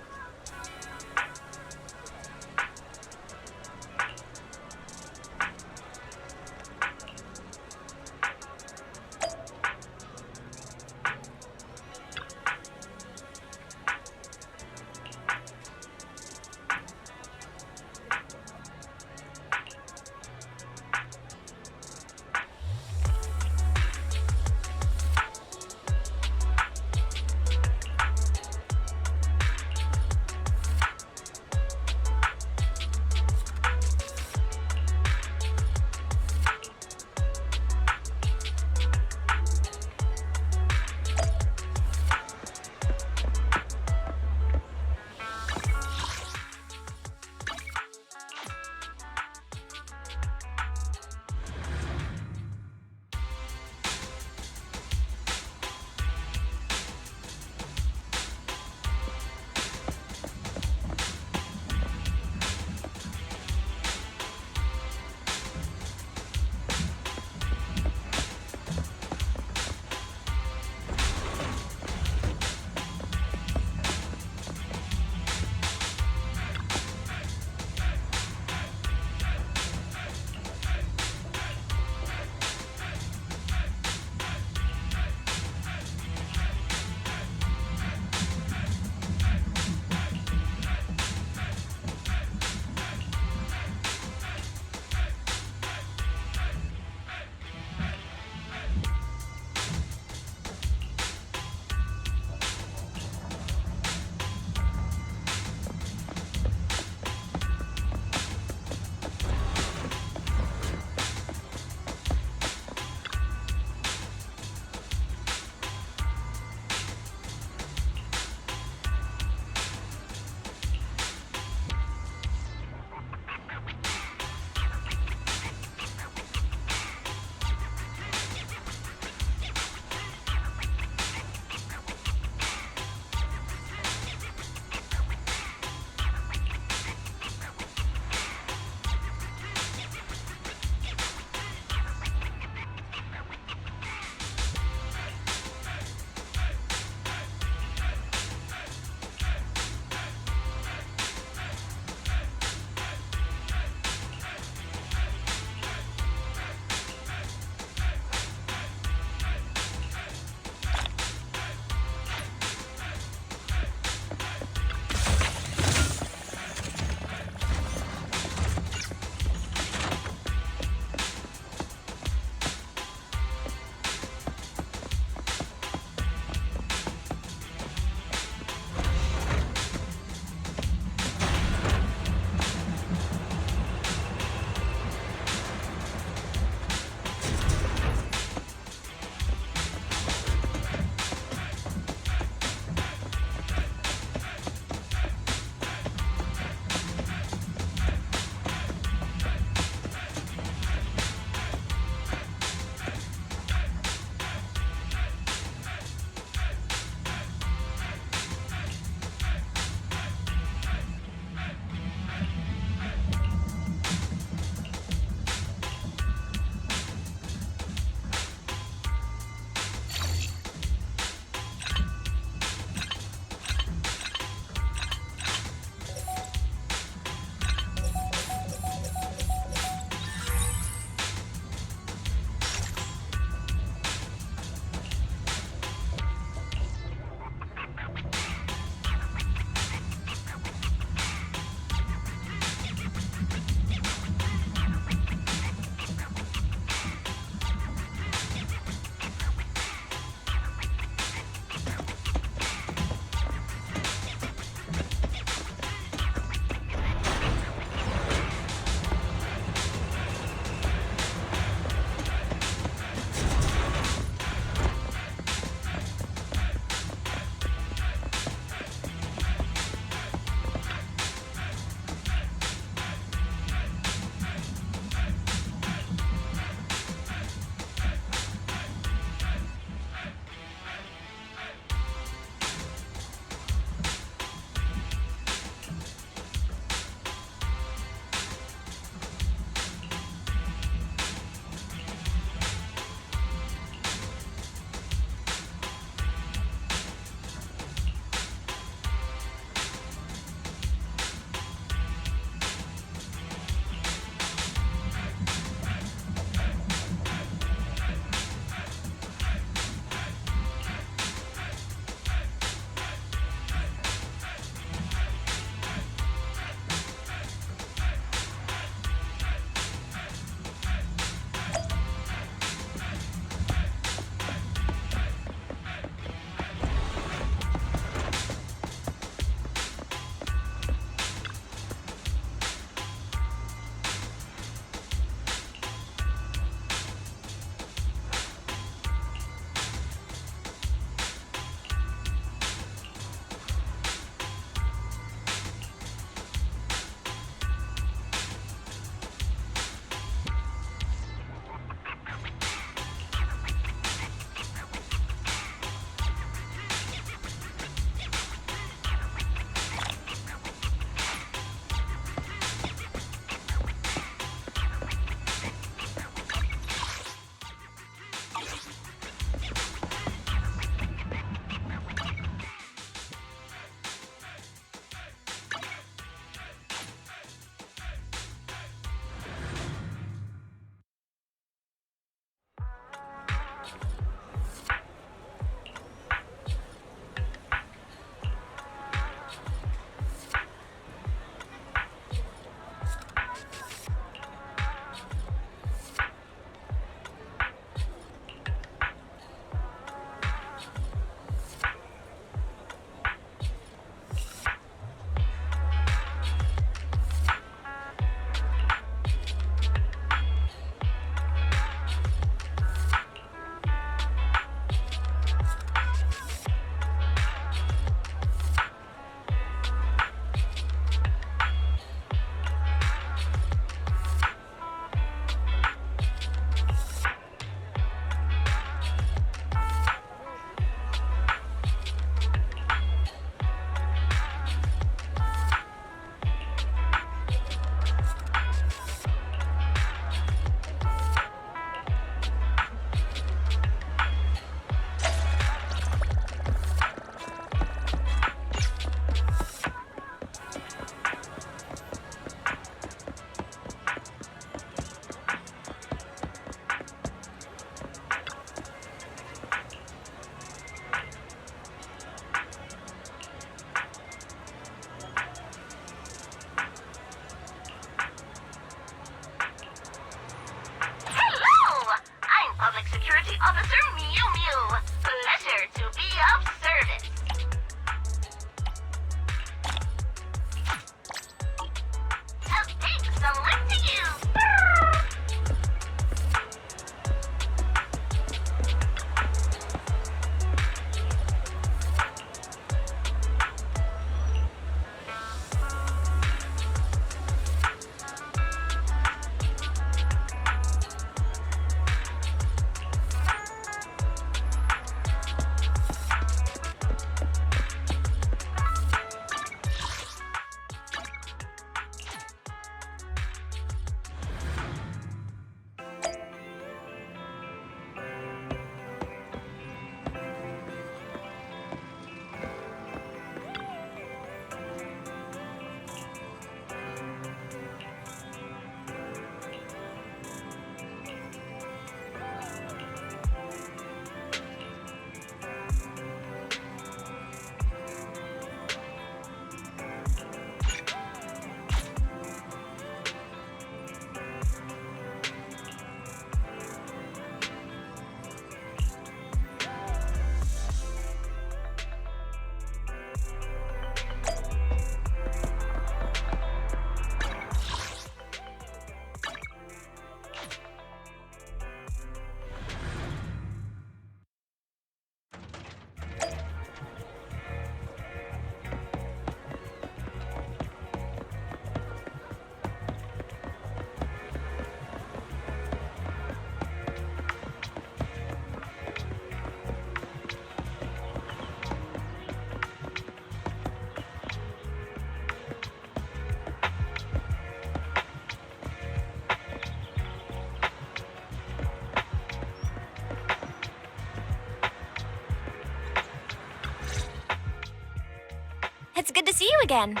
again.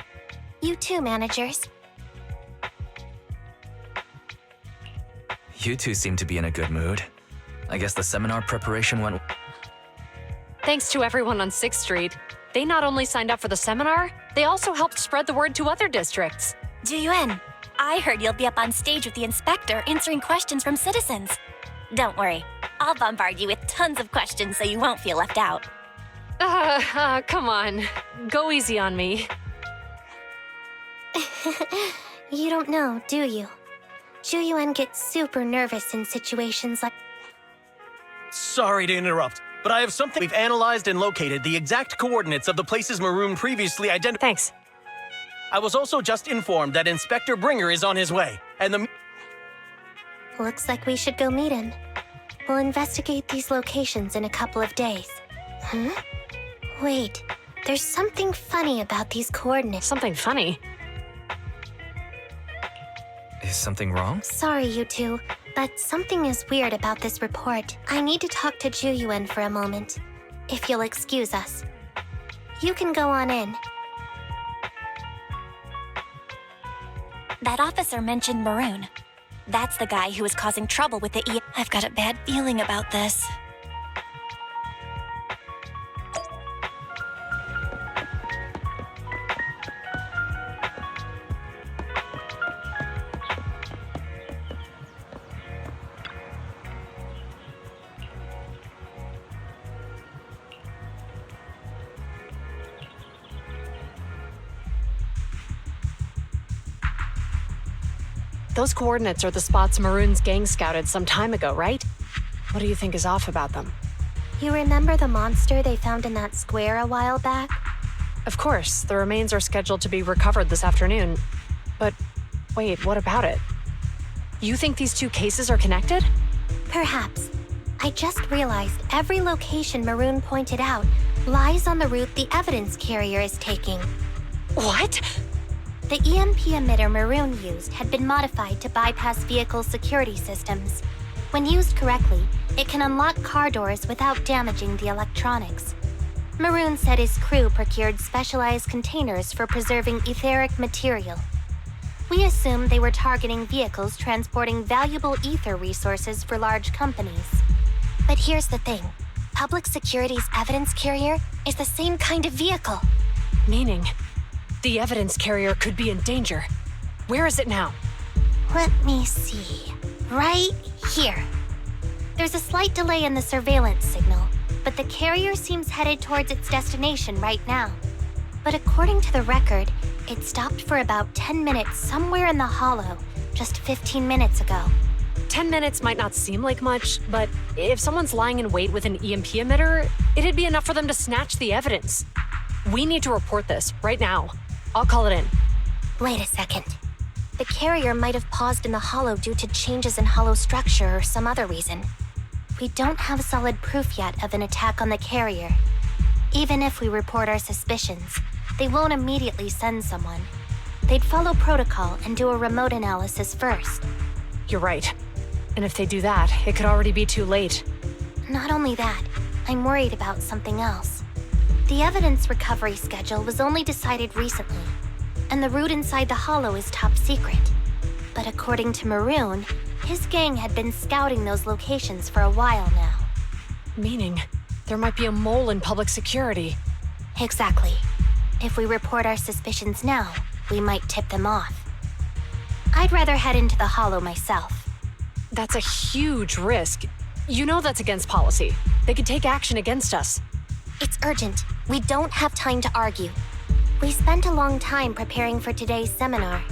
You too, managers. You two seem to be in a good mood. I guess the seminar preparation went... Thanks to everyone on 6th Street. They not only signed up for the seminar, they also helped spread the word to other districts. Juyuan, I heard you'll be up on stage with the inspector answering questions from citizens. Don't worry, I'll bombard you with tons of questions so you won't feel left out. Come on. Go easy on me. You don't know, do you? Juyuan gets super nervous in situations like... Sorry to interrupt, but I have something. We've analyzed and located the exact coordinates of the places Maroon previously identified. Thanks. I was also just informed that Inspector Bringer is on his way, and the... Looks like we should go meet him. We'll investigate these locations in a couple of days. Huh? Wait, there's something funny about these coordinates. Something funny? Is something wrong? Sorry, you two, but something is weird about this report. I need to talk to Juyuan for a moment, if you'll excuse us. You can go on in. That officer mentioned Maroon. That's the guy who was causing trouble with the I've got a bad feeling about this. Those coordinates are the spots Maroon's gang scouted some time ago, right? What do you think is off about them? You remember the monster they found in that square a while back? Of course, the remains are scheduled to be recovered this afternoon. But wait, what about it? You think these two cases are connected? Perhaps. I just realized every location Maroon pointed out lies on the route the evidence carrier is taking. What? The EMP emitter Maroon used had been modified to bypass vehicle security systems. When used correctly, it can unlock car doors without damaging the electronics. Maroon said his crew procured specialized containers for preserving etheric material. We assumed they were targeting vehicles transporting valuable ether resources for large companies. But here's the thing. Public Security's evidence carrier is the same kind of vehicle. Meaning? The evidence carrier could be in danger. Where is it now? Let me see. Right here. There's a slight delay in the surveillance signal, but the carrier seems headed towards its destination right now. But according to the record, it stopped for about 10 minutes somewhere in the hollow, just 15 minutes ago. 10 minutes might not seem like much, but if someone's lying in wait with an EMP emitter, it'd be enough for them to snatch the evidence. We need to report this right now. I'll call it in. Wait a second. The carrier might have paused in the hollow due to changes in hollow structure or some other reason. We don't have solid proof yet of an attack on the carrier. Even if we report our suspicions, they won't immediately send someone. They'd follow protocol and do a remote analysis first. You're right. And if they do that, it could already be too late. Not only that, I'm worried about something else. The evidence recovery schedule was only decided recently, and the route inside the hollow is top secret. But according to Maroon, his gang had been scouting those locations for a while now. Meaning, there might be a mole in public security. Exactly. If we report our suspicions now, we might tip them off. I'd rather head into the hollow myself. That's a huge risk. You know that's against policy. They could take action against us. It's urgent. We don't have time to argue. We spent a long time preparing for today's seminar.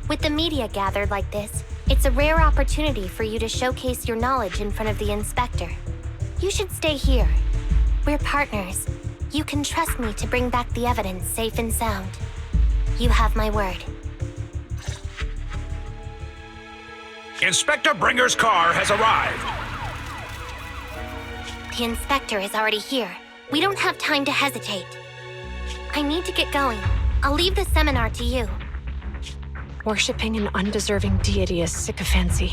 With the media gathered like this, it's a rare opportunity for you to showcase your knowledge in front of the inspector. You should stay here. We're partners. You can trust me to bring back the evidence safe and sound. You have my word. Inspector Bringer's car has arrived. The inspector is already here. We don't have time to hesitate. I need to get going. I'll leave the seminar to you. Worshipping an undeserving deity is sycophancy.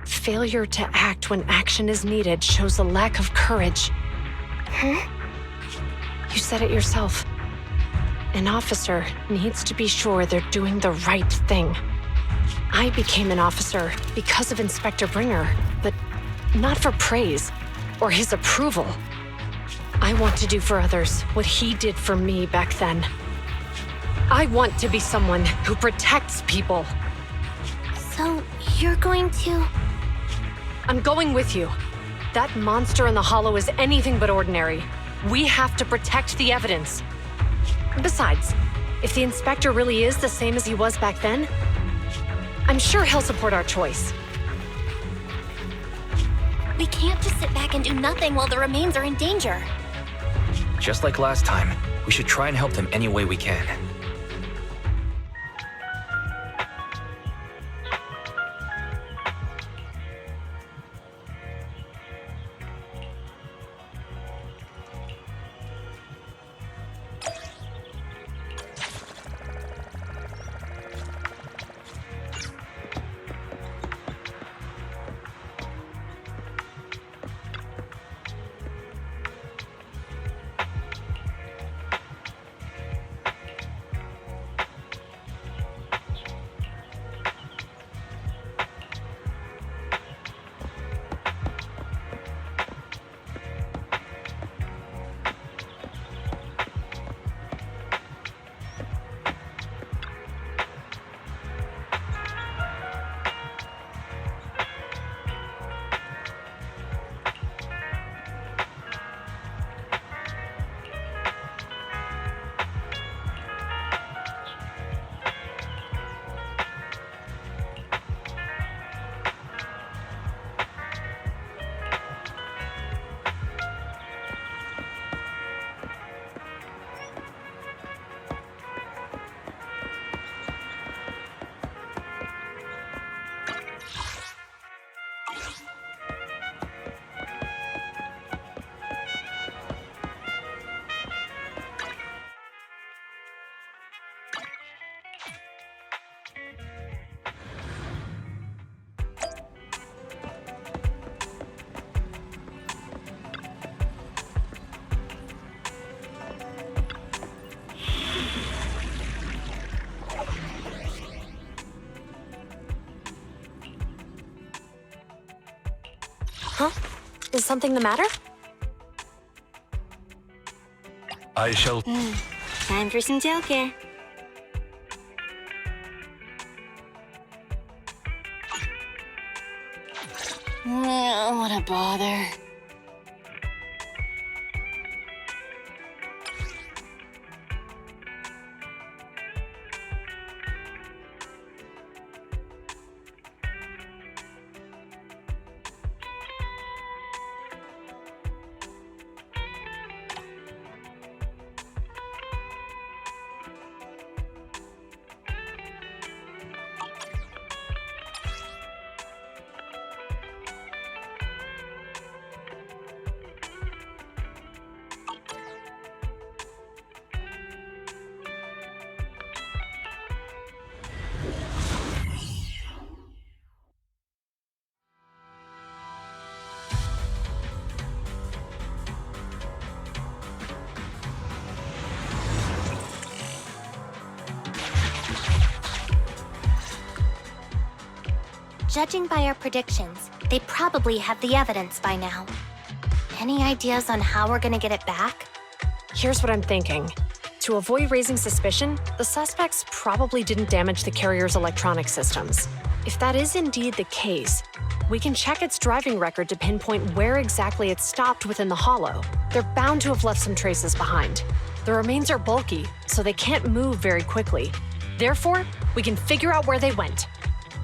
Failure to act when action is needed shows a lack of courage. Huh? You said it yourself. An officer needs to be sure they're doing the right thing. I became an officer because of Inspector Bringer, but not for praise or his approval. I want to do for others what he did for me back then. I want to be someone who protects people. So, you're going to... I'm going with you. That monster in the hollow is anything but ordinary. We have to protect the evidence. Besides, if the inspector really is the same as he was back then, I'm sure he'll support our choice. We can't just sit back and do nothing while the remains are in danger. Just like last time, we should try and help them any way we can. Huh? Is something the matter? I shall... Time for some tail care. What a bother. Judging by our predictions, they probably have the evidence by now. Any ideas on how we're gonna get it back? Here's what I'm thinking. To avoid raising suspicion, the suspects probably didn't damage the carrier's electronic systems. If that is indeed the case, we can check its driving record to pinpoint where exactly it stopped within the hollow. They're bound to have left some traces behind. The remains are bulky, so they can't move very quickly. Therefore, we can figure out where they went.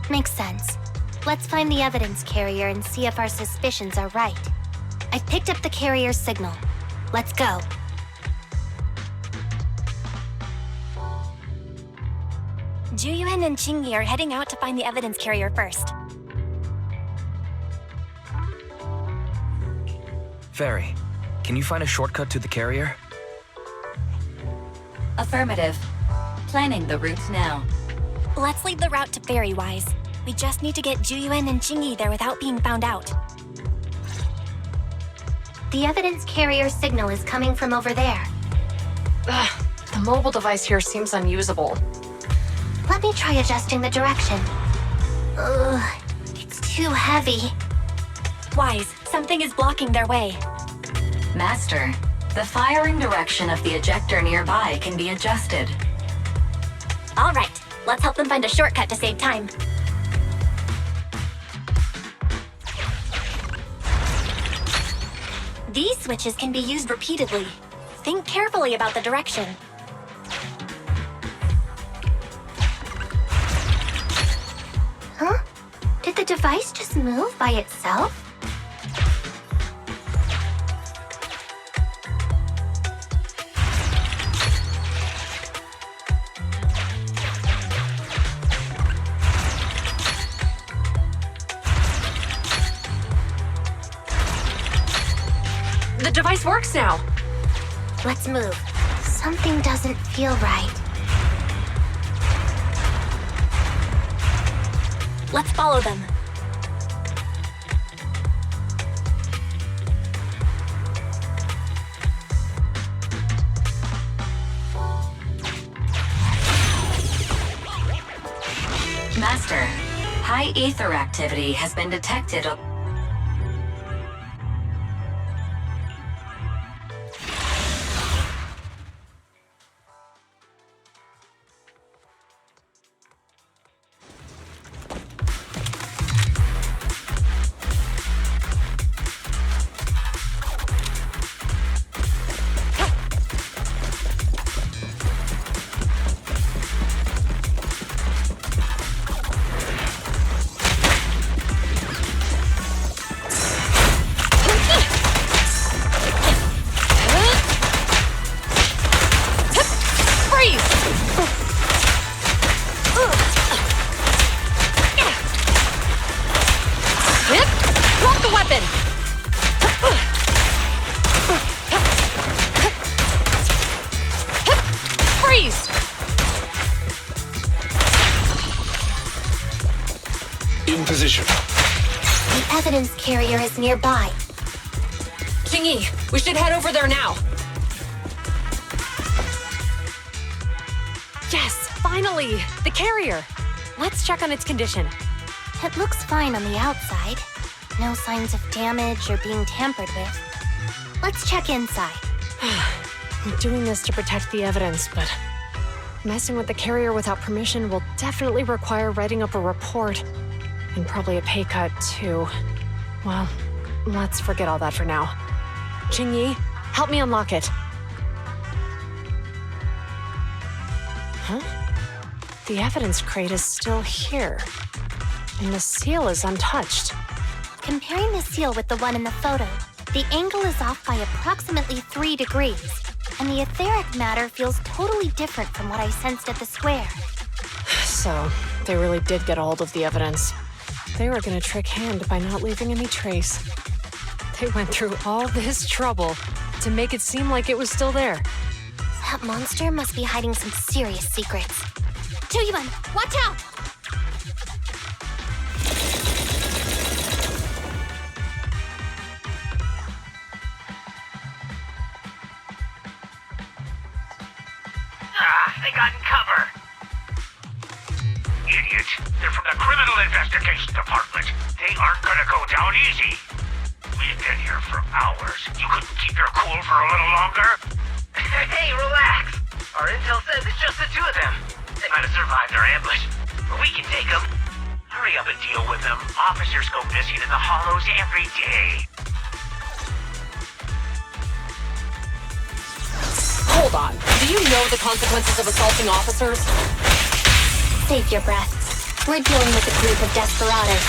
Makes sense. Let's find the evidence carrier and see if our suspicions are right. I've picked up the carrier's signal. Let's go. Juyuan and Qingyi are heading out to find the evidence carrier first. Fairy, can you find a shortcut to the carrier? Affirmative. Planning the route now. Let's leave the route to Fairy-wise. We just need to get Juyuan and Qingyi there without being found out. The evidence carrier signal is coming from over there. Ugh, the mobile device here seems unusable. Let me try adjusting the direction. Ugh, it's too heavy. Wise, something is blocking their way. Master, the firing direction of the ejector nearby can be adjusted. All right, let's help them find a shortcut to save time. These switches can be used repeatedly. Think carefully about the direction. Huh? Did the device just move by itself? The device works now. Let's move. Something doesn't feel right. Let's follow them. Master, high ether activity has been detected. In position. The evidence carrier is nearby. Jingyi, we should head over there now. Yes, finally! The carrier! Let's check on its condition. It looks fine on the outside. No signs of damage or being tampered with. Let's check inside. I'm doing this to protect the evidence, but messing with the carrier without permission will definitely require writing up a report. And probably a pay cut, too. Well, let's forget all that for now. Jingyi, help me unlock it. Huh? The evidence crate is still here. And the seal is untouched. Comparing the seal with the one in the photo, the angle is off by approximately 3 degrees. And the etheric matter feels totally different from what I sensed at the square. So, they really did get a hold of the evidence. They were gonna trick Hand by not leaving any trace. They went through all this trouble to make it seem like it was still there. That monster must be hiding some serious secrets. Tuyuan, watch out! They got in cover. Idiots. They're from the Criminal Investigation Department. They aren't gonna go down easy. We've been here for hours. You couldn't keep your cool for a little longer? Hey, relax. Our intel says it's just the two of them. They might have survived our ambush, but we can take them. Hurry up and deal with them. Officers go missing in the hollows every day. Hold on. Do you know the consequences of assaulting officers? Save your breath. We're dealing with a group of desperados.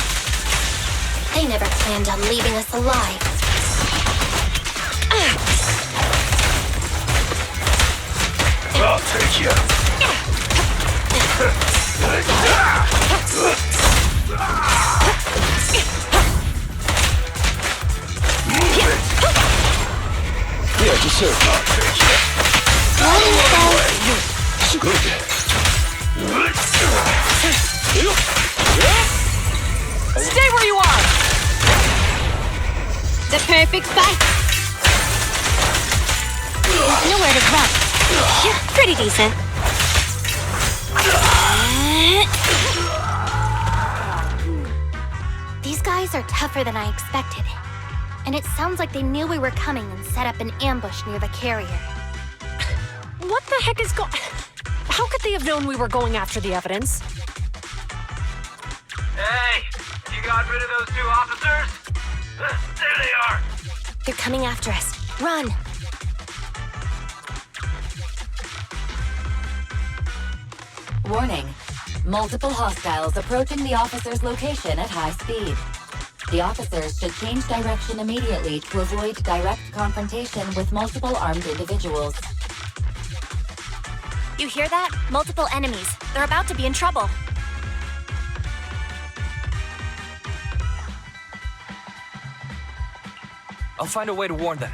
They never planned on leaving us alive. I'll take you. Yeah, just so. I'll take you. It's good. Stay where you are! The perfect spot. There's nowhere to run. Pretty decent. These guys are tougher than I expected. And it sounds like they knew we were coming and set up an ambush near the carrier. What the heck is How could they have known we were going after the evidence? Hey, you got rid of those 2 officers? There they are. They're coming after us. Run! Warning. Multiple hostiles approaching the officer's location at high speed. The officers should change direction immediately to avoid direct confrontation with multiple armed individuals. You hear that? Multiple enemies. They're about to be in trouble. I'll find a way to warn them.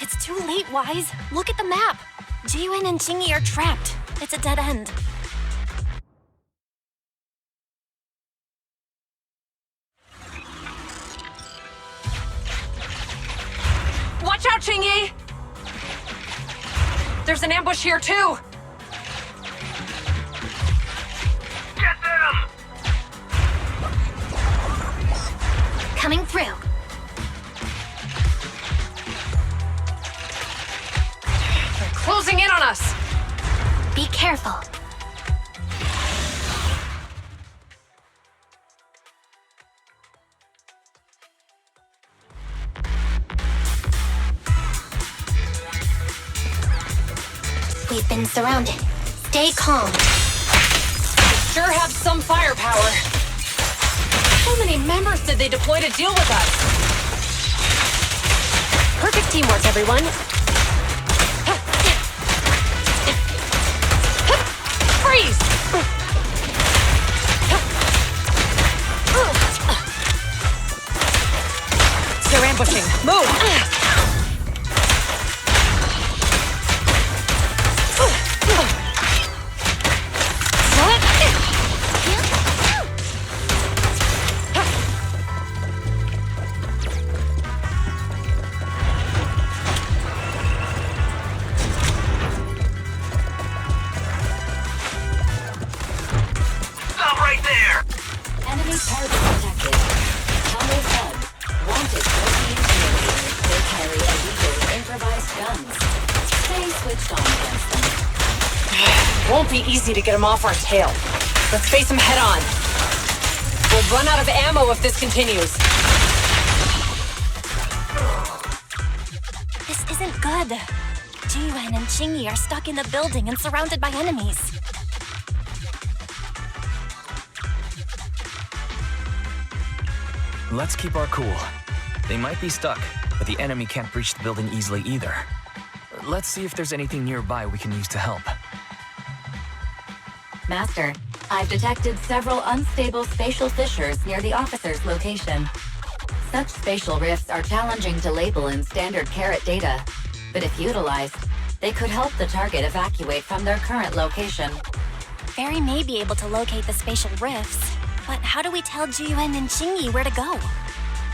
It's too late, Wise. Look at the map. Ji-Yun and Chingy are trapped. It's a dead end. Watch out, Chingy! There's an ambush here, too! Get them! Coming through. They're closing in on us! Be careful. We've been surrounded. Stay calm. Sure have some firepower. How many members did they deploy to deal with us? Perfect teamwork, everyone. Freeze! They're ambushing. Move! Enemy target detected. Combo Thugs. Wanted 14 teenagers. They carry illegal improvised guns. Stay switched on against them. Won't be easy to get them off our tail. Let's face them head on. We'll run out of ammo if this continues. This isn't good. Ji-Yun and Chingy are stuck in the building and surrounded by enemies. Let's keep our cool. They might be stuck, but the enemy can't breach the building easily either. Let's see if there's anything nearby we can use to help. Master, I've detected several unstable spatial fissures near the officer's location. Such spatial rifts are challenging to label in standard carat data, but if utilized, they could help the target evacuate from their current location. Fairy may be able to locate the spatial rifts, but how do we tell Ji-Yun and Chingy where to go?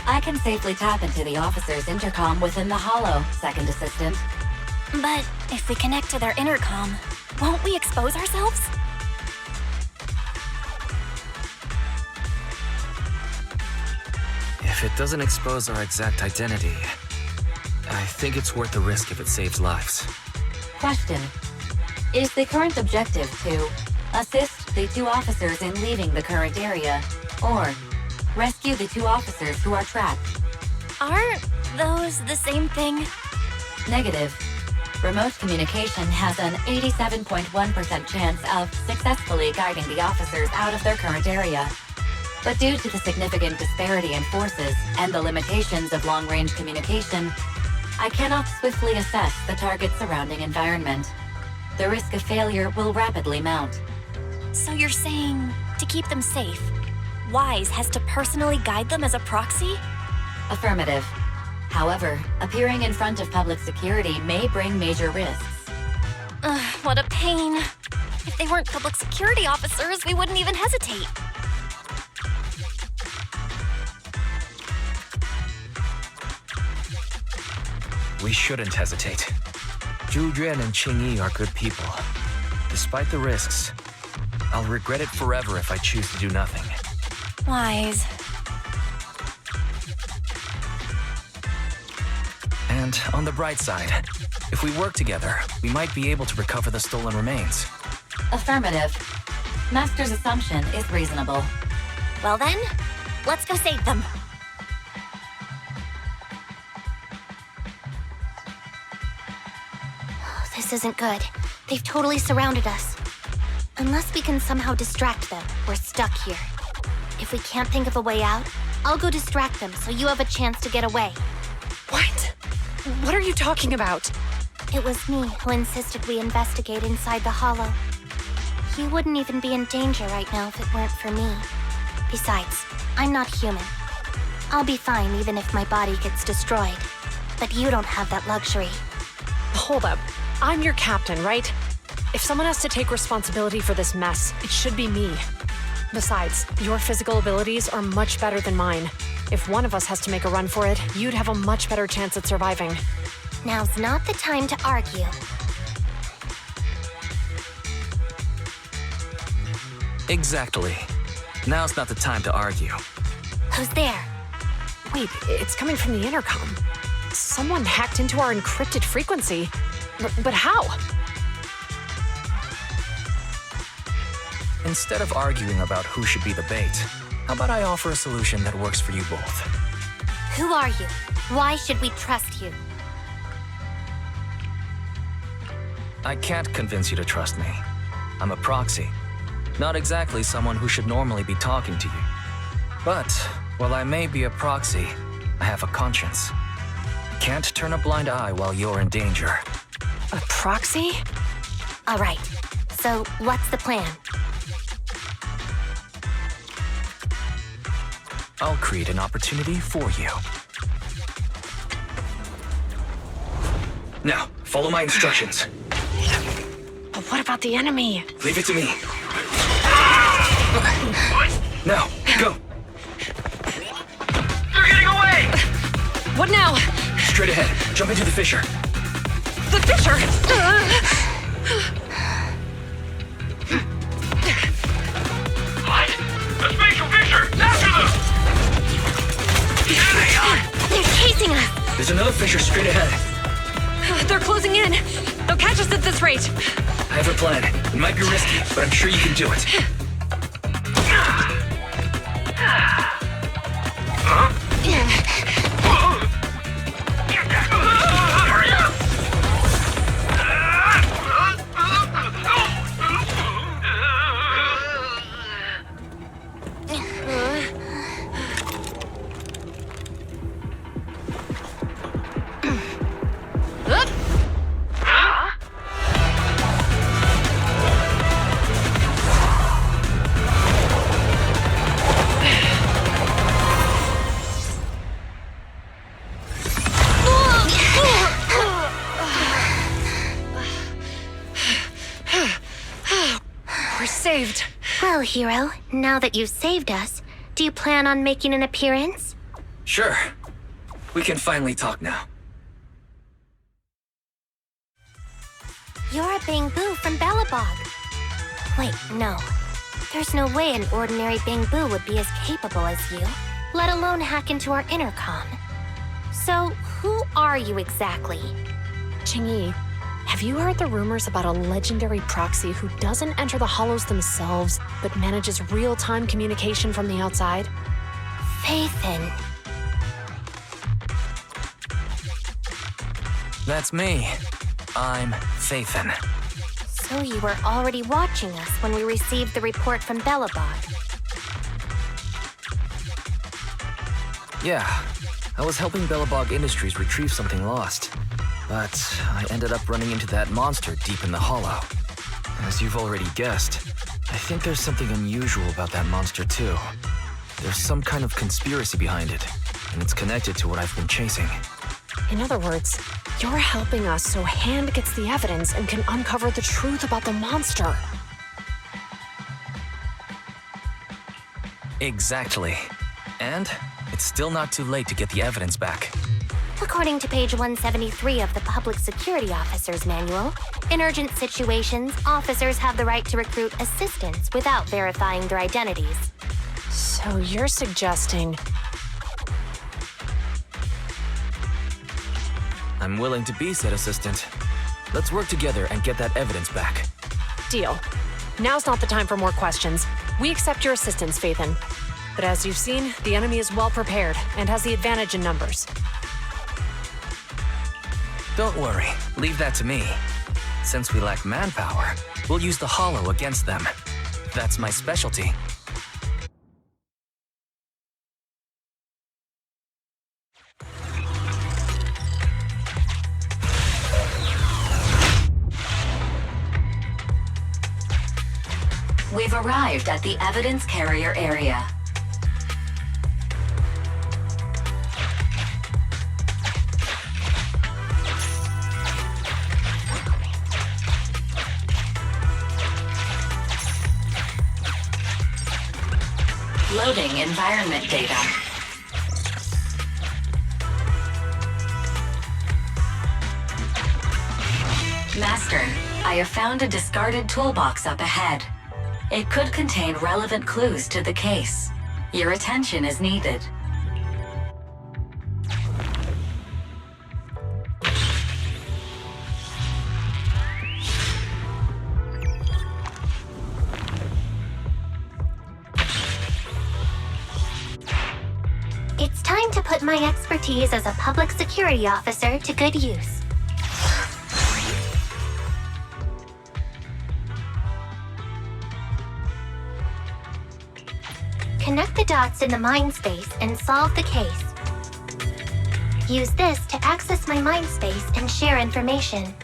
I can safely tap into the officer's intercom within the hollow, Second Assistant. But if we connect to their intercom, won't we expose ourselves? If it doesn't expose our exact identity, I think it's worth the risk if it saves lives. Question. Is the current objective to assist the 2 officers in leaving the current area, or rescue the 2 officers who are trapped? Aren't those the same thing? Negative. Remote communication has an 87.1% chance of successfully guiding the officers out of their current area. But due to the significant disparity in forces and the limitations of long-range communication, I cannot swiftly assess the target's surrounding environment. The risk of failure will rapidly mount. So you're saying, to keep them safe, Wise has to personally guide them as a proxy? Affirmative. However, appearing in front of public security may bring major risks. What a pain. If they weren't public security officers, we wouldn't even hesitate. We shouldn't hesitate. Zhu Yuan and Qing Yi are good people. Despite the risks, I'll regret it forever if I choose to do nothing. Wise. And on the bright side, if we work together, we might be able to recover the stolen remains. Affirmative. Master's assumption is reasonable. Well then, let's go save them. This isn't good. They've totally surrounded us. Unless we can somehow distract them, we're stuck here. If we can't think of a way out, I'll go distract them so you have a chance to get away. What? What are you talking about? It was me who insisted we investigate inside the Hollow. You wouldn't even be in danger right now if it weren't for me. Besides, I'm not human. I'll be fine even if my body gets destroyed. But you don't have that luxury. Hold up. I'm your captain, right? If someone has to take responsibility for this mess, it should be me. Besides, your physical abilities are much better than mine. If one of us has to make a run for it, you'd have a much better chance at surviving. Now's not the time to argue. Exactly. Now's not the time to argue. Who's there? Wait, it's coming from the intercom. Someone hacked into our encrypted frequency. But how? Instead of arguing about who should be the bait, how about I offer a solution that works for you both? Who are you? Why should we trust you? I can't convince you to trust me. I'm a proxy. Not exactly someone who should normally be talking to you. But, while I may be a proxy, I have a conscience. Can't turn a blind eye while you're in danger. A proxy? All right. So, what's the plan? I'll create an opportunity for you. Now, follow my instructions. But what about the enemy? Leave it to me. Now, go. They're getting away! What now? Straight ahead. Jump into the fissure. The fissure! What? The spatial fissure! After them! There they are! They're chasing us! There's another fissure straight ahead. They're closing in. They'll catch us at this rate. I have a plan. It might be risky, but I'm sure you can do it. Huh? Hurry up! We're saved. Well, hero, now that you've saved us, do you plan on making an appearance? Sure. We can finally talk now. You're a Bangbu from Bellabog. Wait, no. There's no way an ordinary Bangbu would be as capable as you, let alone hack into our intercom. So, who are you exactly? Qing Yi, have you heard the rumors about a legendary proxy who doesn't enter the hollows themselves, but manages real-time communication from the outside? Faithin. That's me. I'm Faithin. So you were already watching us when we received the report from Bellabog. Yeah, I was helping Bellabog Industries retrieve something lost. But I ended up running into that monster deep in the hollow. As you've already guessed, I think there's something unusual about that monster too. There's some kind of conspiracy behind it, and it's connected to what I've been chasing. In other words, you're helping us so Hand gets the evidence and can uncover the truth about the monster. Exactly. And it's still not too late to get the evidence back. According to page 173 of the Public Security Officer's Manual, in urgent situations, officers have the right to recruit assistants without verifying their identities. So you're suggesting... I'm willing to be said assistant. Let's work together and get that evidence back. Deal. Now's not the time for more questions. We accept your assistance, Phaethon. But as you've seen, the enemy is well prepared and has the advantage in numbers. Don't worry, leave that to me. Since we lack manpower, we'll use the Hollow against them. That's my specialty. We've arrived at the evidence carrier area. Loading environment data. Master, I have found a discarded toolbox up ahead. It could contain relevant clues to the case. Your attention is needed. It's time to put my expertise as a public security officer to good use. Connect the dots in the mind space and solve the case. Use this to access my mind space and share information.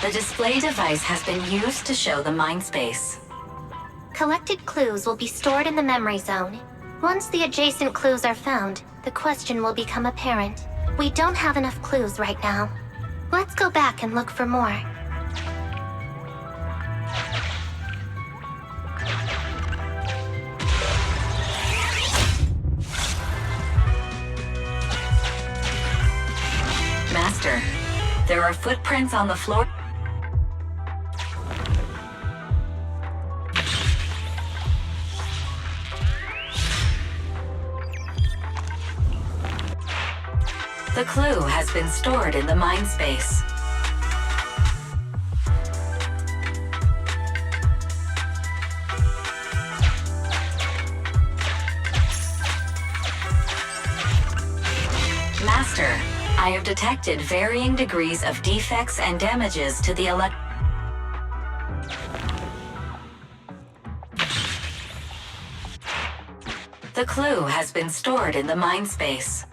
The display device has been used to show the mind space. Collected clues will be stored in the memory zone. Once the adjacent clues are found, the question will become apparent. We don't have enough clues right now. Let's go back and look for more. Master, there are footprints on the floor. The clue has been stored in the mind space. Master, I have detected varying degrees of defects and damages to the The clue has been stored in the mind space.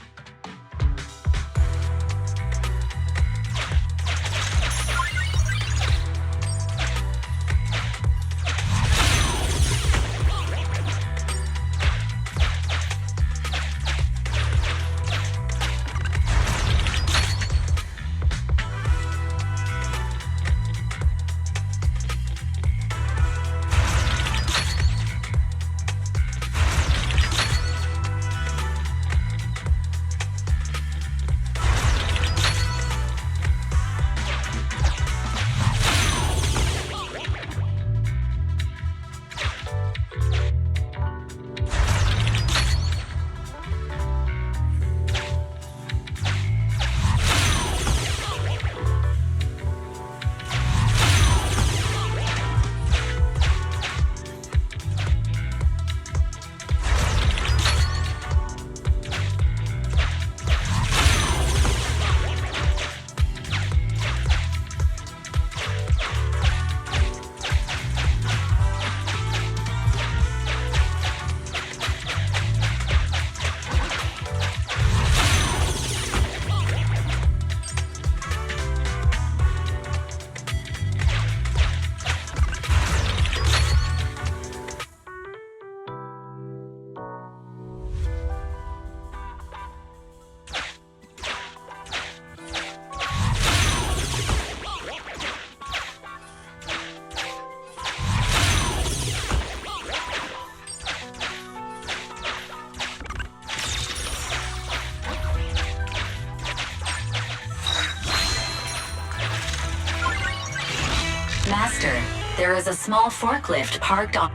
Master, there is a small forklift parked on...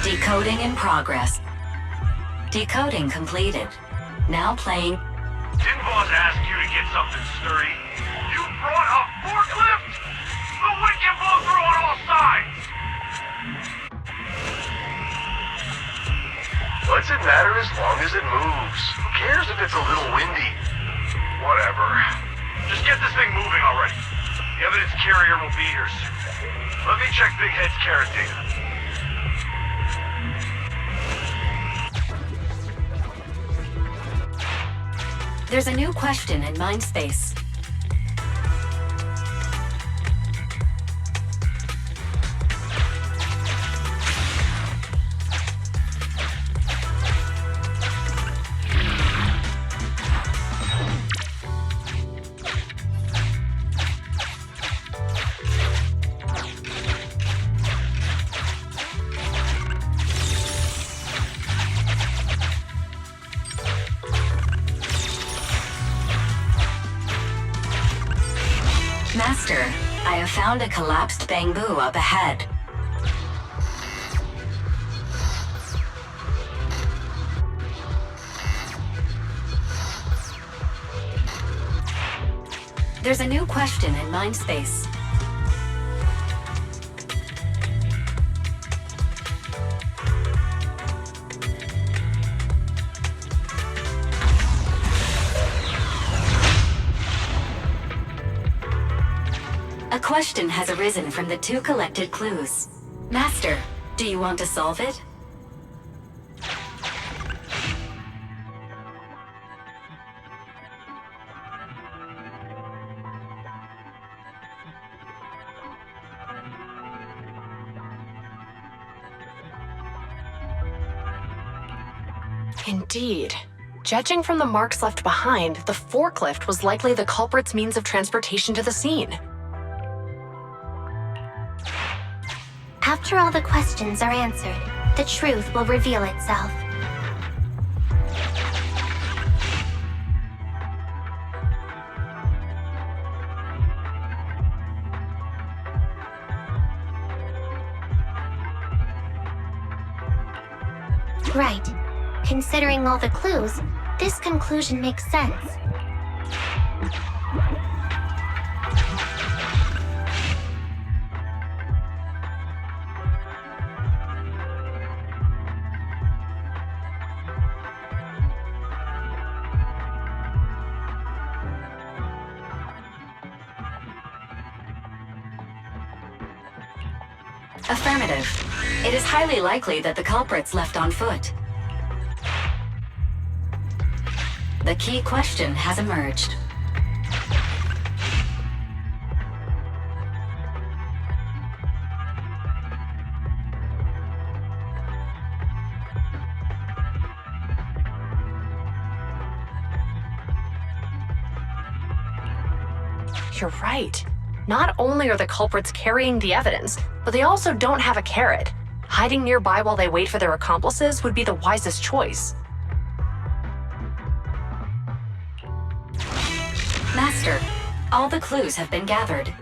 Decoding in progress. Decoding completed. Now playing... Didn't boss ask you to get something sturdy? You brought a forklift? The wind can blow through on all sides! What's it matter as long as it moves? Who cares if it's a little windy? Whatever. Just get this thing moving already. The evidence carrier will be here soon. Let me check Big Head's carrot data. There's a new question in Mindspace. Master, I have found a collapsed bamboo up ahead. There's a new question in Mindspace. A question has arisen from the 2 collected clues. Master, do you want to solve it? Indeed. Judging from the marks left behind, the forklift was likely the culprit's means of transportation to the scene. After all the questions are answered, the truth will reveal itself. Right. Considering all the clues, this conclusion makes sense. Affirmative. It is highly likely that the culprit's left on foot. The key question has emerged. You're right. Not only are the culprits carrying the evidence, but they also don't have a carrot. Hiding nearby while they wait for their accomplices would be the wisest choice. Master, all the clues have been gathered.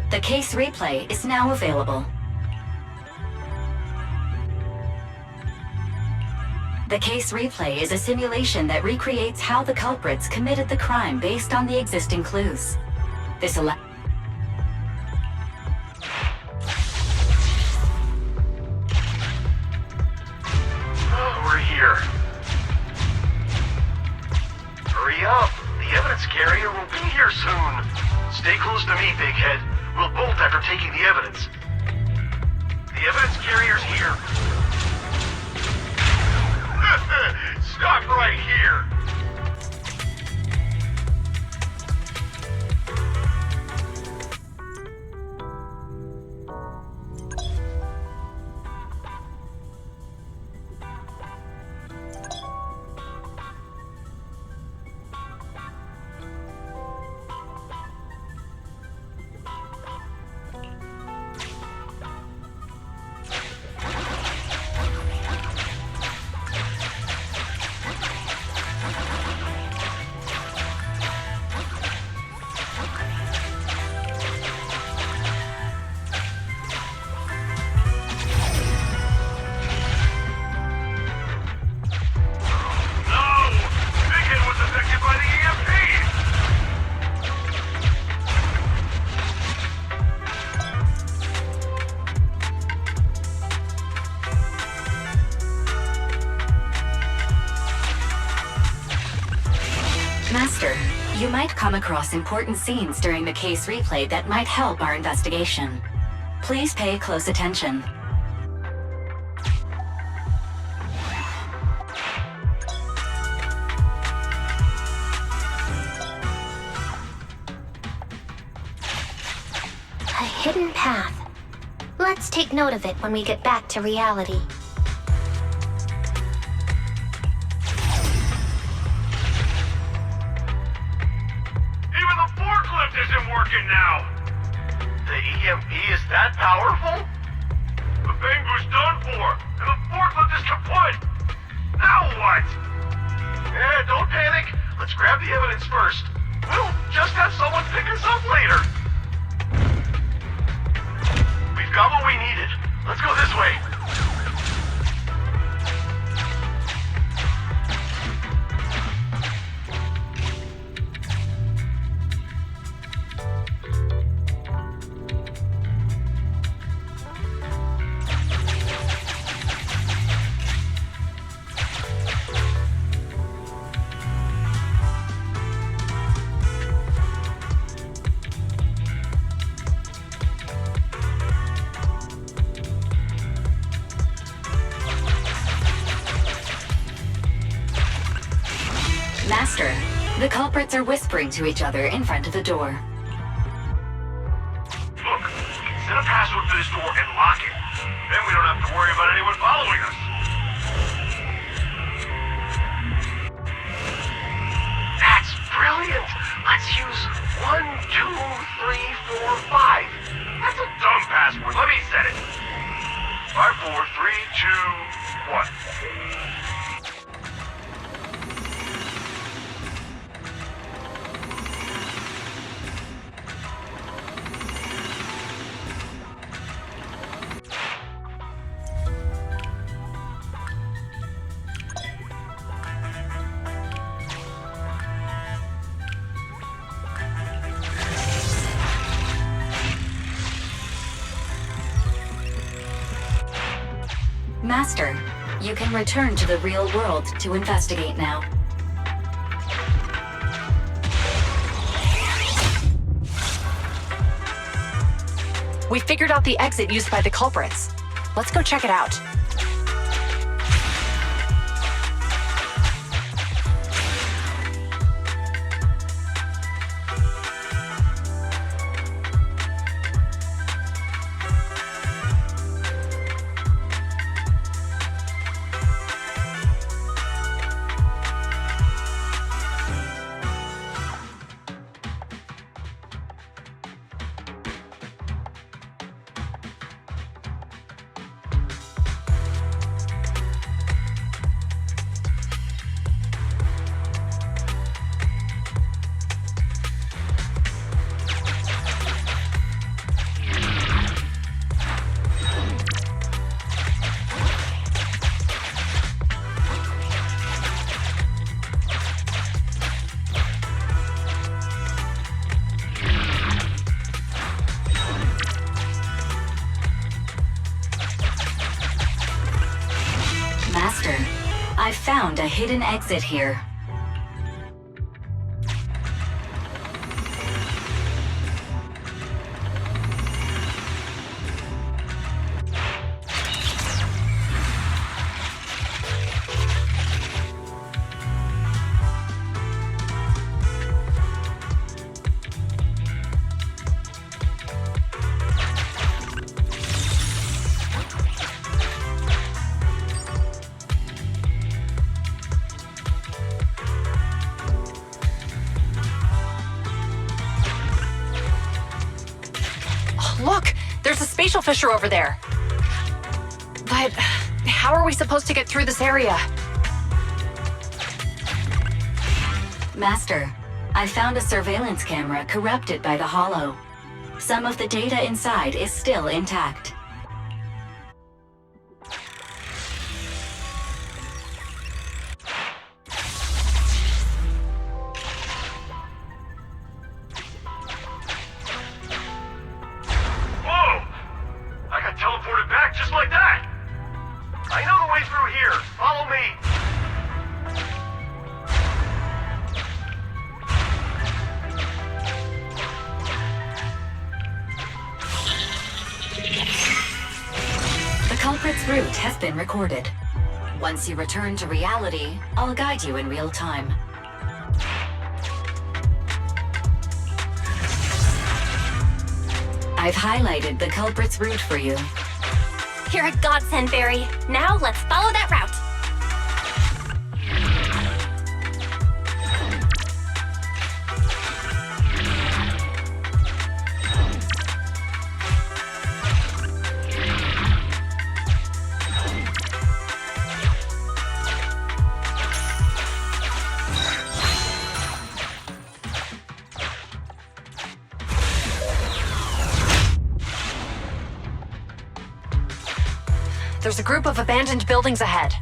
The case replay is now available. The case replay is a simulation that recreates how the culprits committed the crime based on the existing clues. This allows... We're here. Hurry up. The evidence carrier will be here soon. Stay close to me, Big Head. We'll bolt after taking the evidence. The evidence carrier's here. Stop right here. You might come across important scenes during the case replay that might help our investigation. Please pay close attention. A hidden path. Let's take note of it when we get back to reality. Even the forklift isn't working now! The EMP is that powerful? The Bangu's done for, and the forklift is kaput! Now what? Don't panic. Let's grab the evidence first. We'll just have someone pick us up later. We've got what we needed. Let's go this way. Master, the culprits are whispering to each other in front of the door. Look, we can set a password for this door and lock it. Then we don't have to worry about anyone following us. That's brilliant. Let's use 1, 2, 3, 4, 5. That's a dumb password. Let me set it. 5, 4, 3, 2, 1. Master, you can return to the real world to investigate now. We figured out the exit used by the culprits. Let's go check it out. Master, I've found a hidden exit here. Look! There's a spatial fissure over there! But how are we supposed to get through this area? Master, I found a surveillance camera corrupted by the Hollow. Some of the data inside is still intact. Whoa! I got teleported back just like that! I know the way through here. Follow me. been recorded. Once you return to reality, I'll guide you in real time. I've highlighted the culprit's route for you. You're a godsend, Barry. Now let's follow that route. There's a group of abandoned buildings ahead.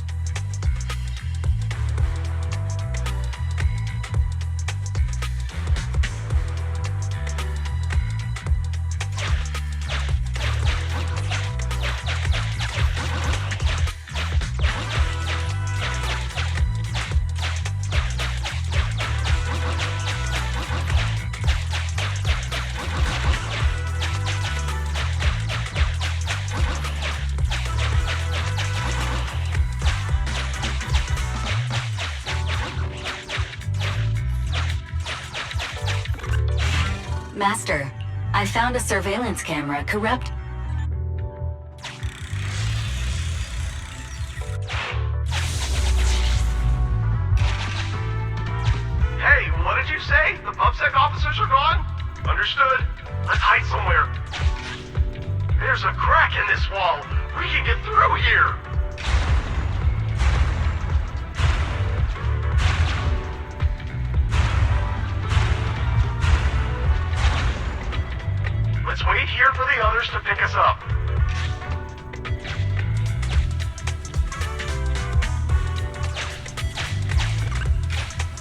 Master, I found a surveillance camera corrupt. Hey, what did you say? The PubSec officers are gone? Understood. Let's hide somewhere. There's a crack in this wall. We can get through here. Let's wait here for the others to pick us up.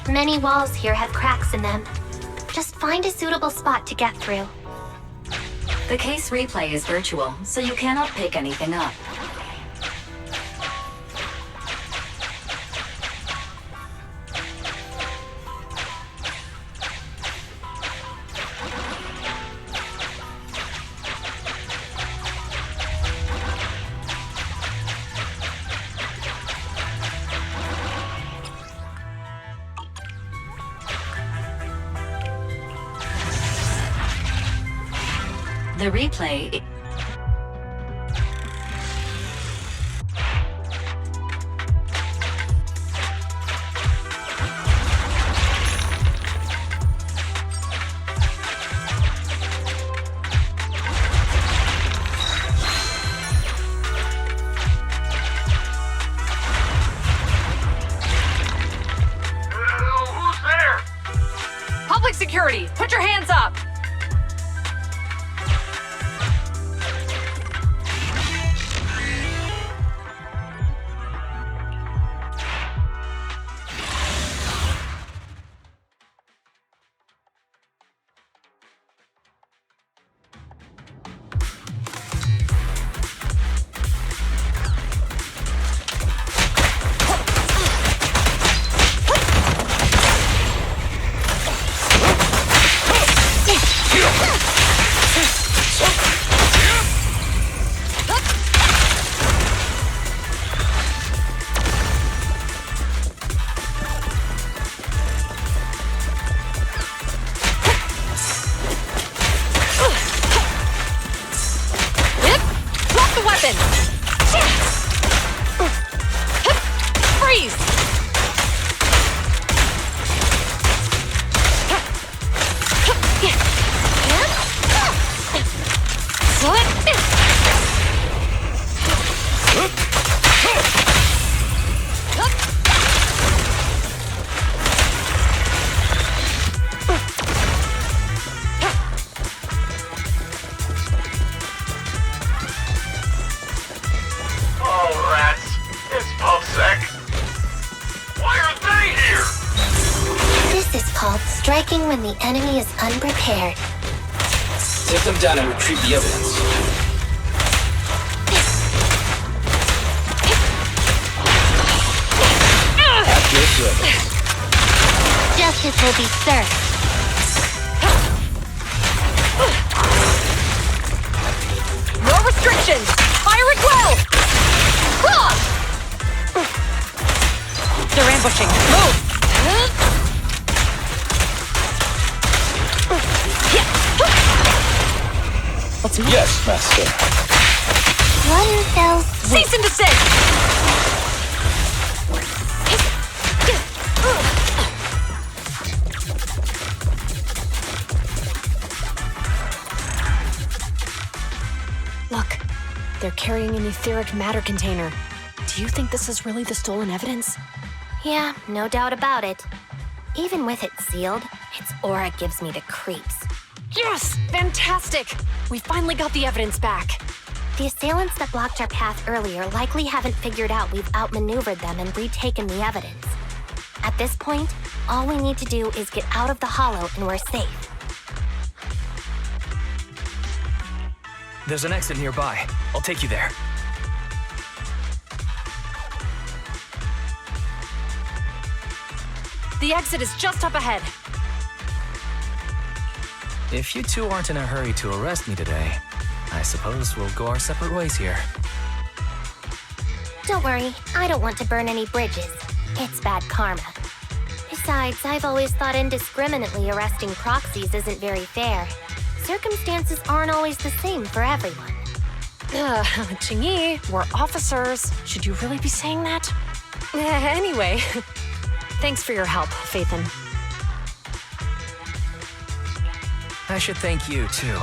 Many walls here have cracks in them. Just find a suitable spot to get through. The case replay is virtual, so you cannot pick anything up. The replay... Who's there? Public security, put your hands up! Freeze! Oh, rats. It's PubSec. Why are they here? This is called striking when the enemy is unprepared. Take them down and retrieve the evidence. Accurate to evidence. Justice will be served. No restrictions! Fire at will! They're ambushing. Move! Let's move. Yes, Master. One fell swoop. Cease and desist! Look, they're carrying an etheric matter container. Do you think this is really the stolen evidence? Yeah, no doubt about it. Even with it sealed, its aura gives me the creeps. Yes! Fantastic! We finally got the evidence back. The assailants that blocked our path earlier likely haven't figured out we've outmaneuvered them and retaken the evidence. At this point, all we need to do is get out of the hollow and we're safe. There's an exit nearby. I'll take you there. The exit is just up ahead. If you two aren't in a hurry to arrest me today, I suppose we'll go our separate ways here. Don't worry, I don't want to burn any bridges. It's bad karma. Besides, I've always thought indiscriminately arresting proxies isn't very fair. Circumstances aren't always the same for everyone. Qingyi, we're officers. Should you really be saying that? Anyway, thanks for your help, Phaethon. I should thank you, too,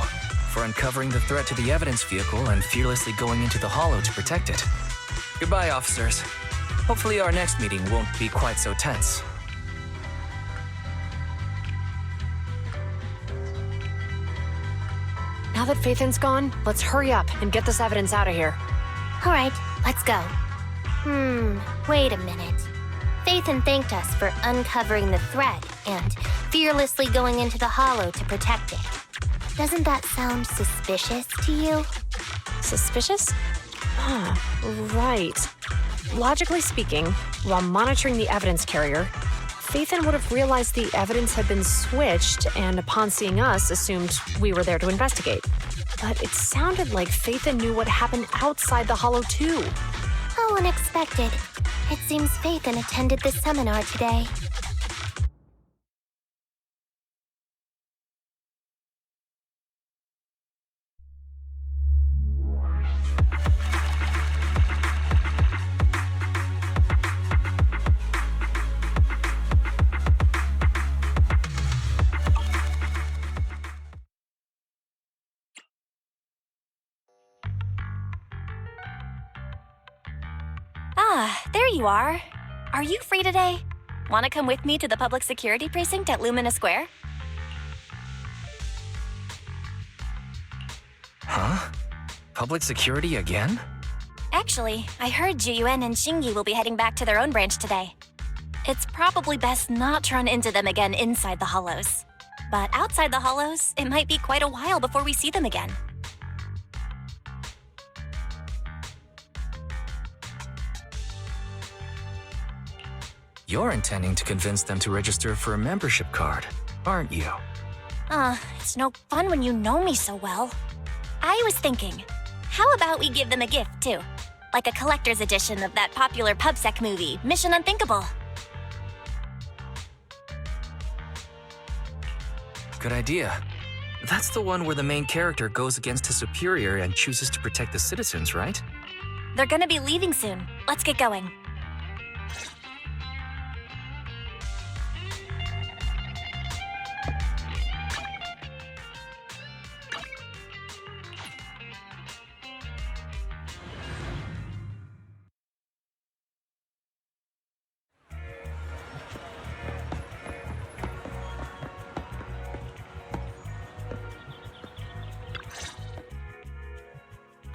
for uncovering the threat to the evidence vehicle and fearlessly going into the hollow to protect it. Goodbye, officers. Hopefully our next meeting won't be quite so tense. Now that Phaethon's gone, let's hurry up and get this evidence out of here. All right, let's go. Wait a minute. Phaethon thanked us for uncovering the threat and fearlessly going into the hollow to protect it. Doesn't that sound suspicious to you? Suspicious? Right. Logically speaking, while monitoring the evidence carrier, Phaethon would have realized the evidence had been switched and upon seeing us assumed we were there to investigate. But it sounded like Phaethon knew what happened outside the hollow too. How unexpected. It seems Phaethon attended the seminar today. There you are. Are you free today? Want to come with me to the public security precinct at Lumina Square? Huh? Public security again? Actually, I heard Juyuan and Xingyi will be heading back to their own branch today. It's probably best not to run into them again inside the hollows. But outside the hollows, it might be quite a while before we see them again. You're intending to convince them to register for a membership card, aren't you? It's no fun when you know me so well. I was thinking, how about we give them a gift, too? Like a collector's edition of that popular PubSec movie, Mission Unthinkable. Good idea. That's the one where the main character goes against his superior and chooses to protect the citizens, right? They're gonna be leaving soon. Let's get going.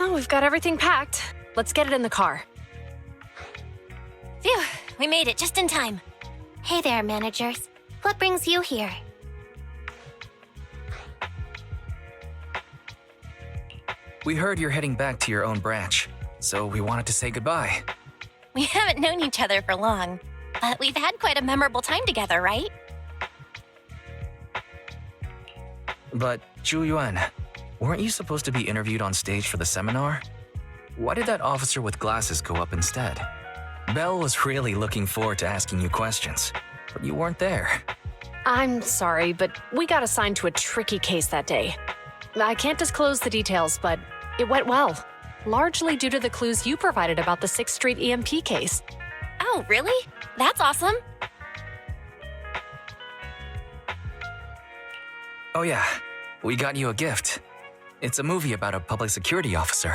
Oh, we've got everything packed. Let's get it in the car. Phew, we made it just in time. Hey there, managers. What brings you here? We heard you're heading back to your own branch, so we wanted to say goodbye. We haven't known each other for long, but we've had quite a memorable time together, right? But, Zhu Yuan, weren't you supposed to be interviewed on stage for the seminar? Why did that officer with glasses go up instead? Belle was really looking forward to asking you questions, but you weren't there. I'm sorry, but we got assigned to a tricky case that day. I can't disclose the details, but it went well. Largely due to the clues you provided about the 6th Street EMP case. Oh, really? That's awesome. Oh yeah, we got you a gift. It's a movie about a public security officer.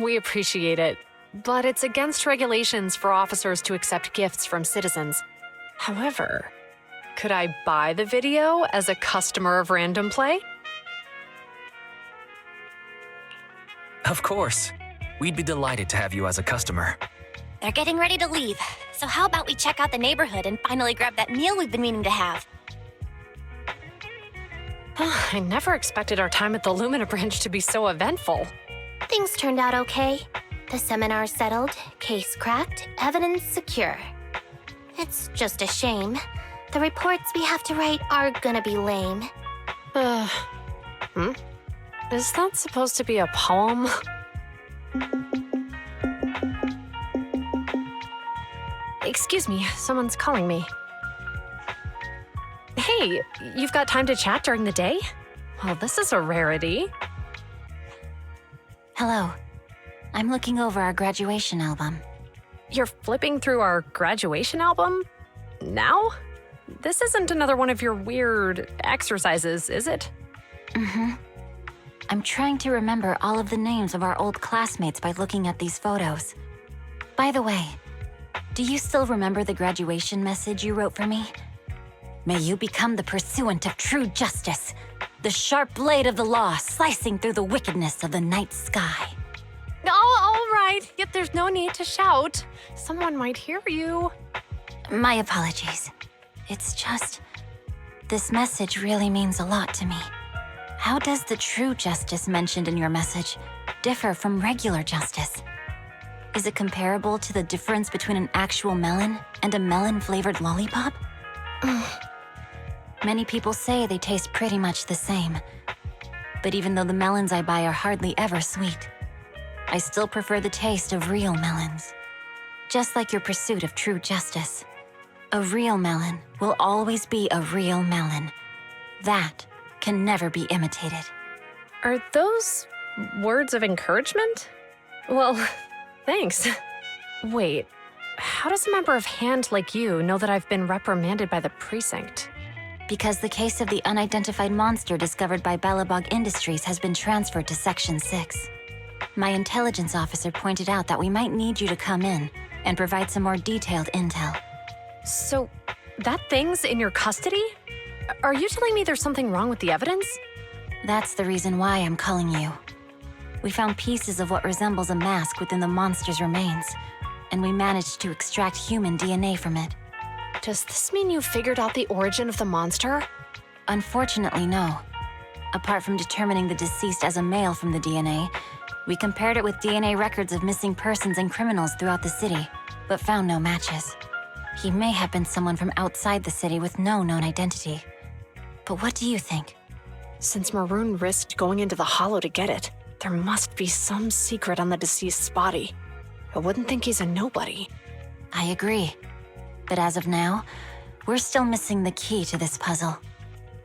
We appreciate it, but it's against regulations for officers to accept gifts from citizens. However, could I buy the video as a customer of Random Play? Of course. We'd be delighted to have you as a customer. They're getting ready to leave, so how about we check out the neighborhood and finally grab that meal we've been meaning to have? I never expected our time at the Lumina branch to be so eventful. Things turned out okay. The seminar settled, case cracked, evidence secure. It's just a shame. The reports we have to write are gonna be lame. Is that supposed to be a poem? Excuse me, someone's calling me. Hey, you've got time to chat during the day? Well, this is a rarity. Hello. I'm looking over our graduation album. You're flipping through our graduation album? Now? This isn't another one of your weird exercises, is it? Mm-hmm. I'm trying to remember all of the names of our old classmates by looking at these photos. By the way, do you still remember the graduation message you wrote for me? May you become the pursuant of true justice, the sharp blade of the law slicing through the wickedness of the night sky. Oh, all right. Yet there's no need to shout. Someone might hear you. My apologies. It's just, this message really means a lot to me. How does the true justice mentioned in your message differ from regular justice? Is it comparable to the difference between an actual melon and a melon-flavored lollipop? Many people say they taste pretty much the same. But even though the melons I buy are hardly ever sweet, I still prefer the taste of real melons. Just like your pursuit of true justice, a real melon will always be a real melon. That can never be imitated. Are those words of encouragement? Well, thanks. Wait, how does a member of HAND like you know that I've been reprimanded by the precinct? Because the case of the unidentified monster discovered by Bellabog Industries has been transferred to Section 6. My intelligence officer pointed out that we might need you to come in and provide some more detailed intel. So, that thing's in your custody? Are you telling me there's something wrong with the evidence? That's the reason why I'm calling you. We found pieces of what resembles a mask within the monster's remains, and we managed to extract human DNA from it. Does this mean you figured out the origin of the monster? Unfortunately, no. Apart from determining the deceased as a male from the DNA, we compared it with DNA records of missing persons and criminals throughout the city, but found no matches. He may have been someone from outside the city with no known identity. But what do you think? Since Maroon risked going into the Hollow to get it, there must be some secret on the deceased's body. I wouldn't think he's a nobody. I agree. But as of now, we're still missing the key to this puzzle.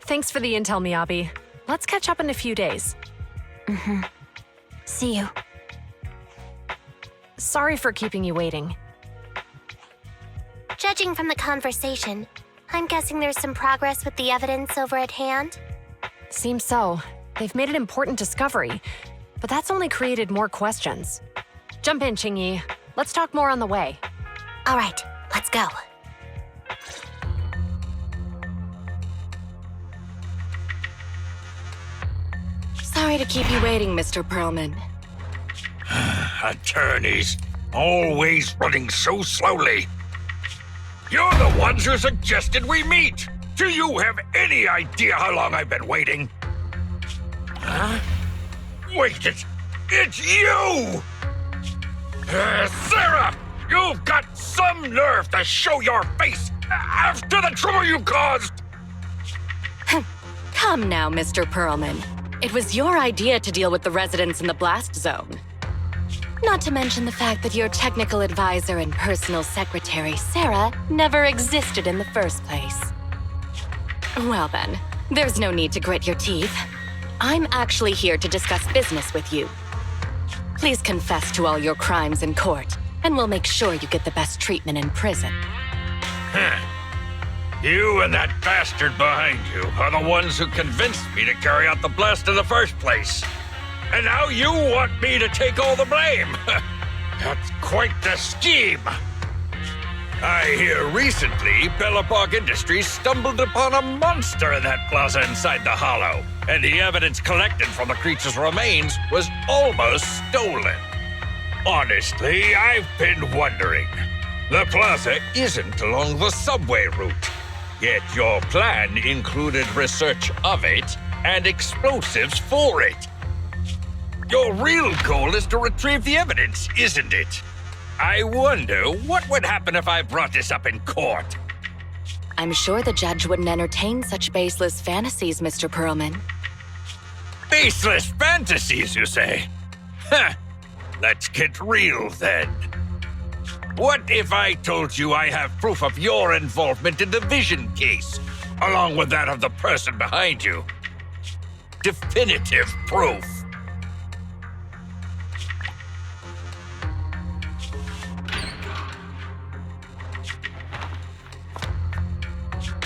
Thanks for the intel, Miyabi. Let's catch up in a few days. Mm-hmm. See you. Sorry for keeping you waiting. Judging from the conversation, I'm guessing there's some progress with the evidence over at HAND? Seems so. They've made an important discovery, but that's only created more questions. Jump in, Qingyi. Let's talk more on the way. All right, let's go. Sorry to keep you waiting, Mr. Perlman. Attorneys, always running so slowly. You're the ones who suggested we meet. Do you have any idea how long I've been waiting? Huh? Wait, it's you! Sarah! You've got some nerve to show your face after the trouble you caused! Come now, Mr. Perlman. It was your idea to deal with the residents in the blast zone. Not to mention the fact that your technical advisor and personal secretary, Sarah, never existed in the first place. Well then, there's no need to grit your teeth. I'm actually here to discuss business with you. Please confess to all your crimes in court, and we'll make sure you get the best treatment in prison. You and that bastard behind you are the ones who convinced me to carry out the blast in the first place. And now you want me to take all the blame. That's quite the scheme. I hear recently Bellabog Industries stumbled upon a monster in that plaza inside the Hollow, and the evidence collected from the creature's remains was almost stolen. Honestly, I've been wondering. The plaza isn't along the subway route, yet your plan included research of it and explosives for it. Your real goal is to retrieve the evidence, isn't it? I wonder what would happen if I brought this up in court. I'm sure the judge wouldn't entertain such baseless fantasies, Mr. Perlman. Baseless fantasies, you say? Huh. Let's get real then. What if I told you I have proof of your involvement in the Vision case, along with that of the person behind you? Definitive proof.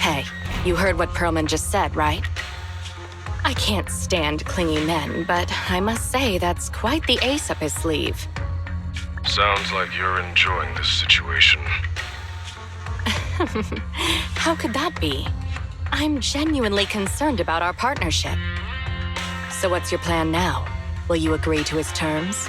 Hey, you heard what Perlman just said, right? I can't stand clingy men, but I must say that's quite the ace up his sleeve. Sounds like you're enjoying this situation. How could that be? I'm genuinely concerned about our partnership. So what's your plan now? Will you agree to his terms?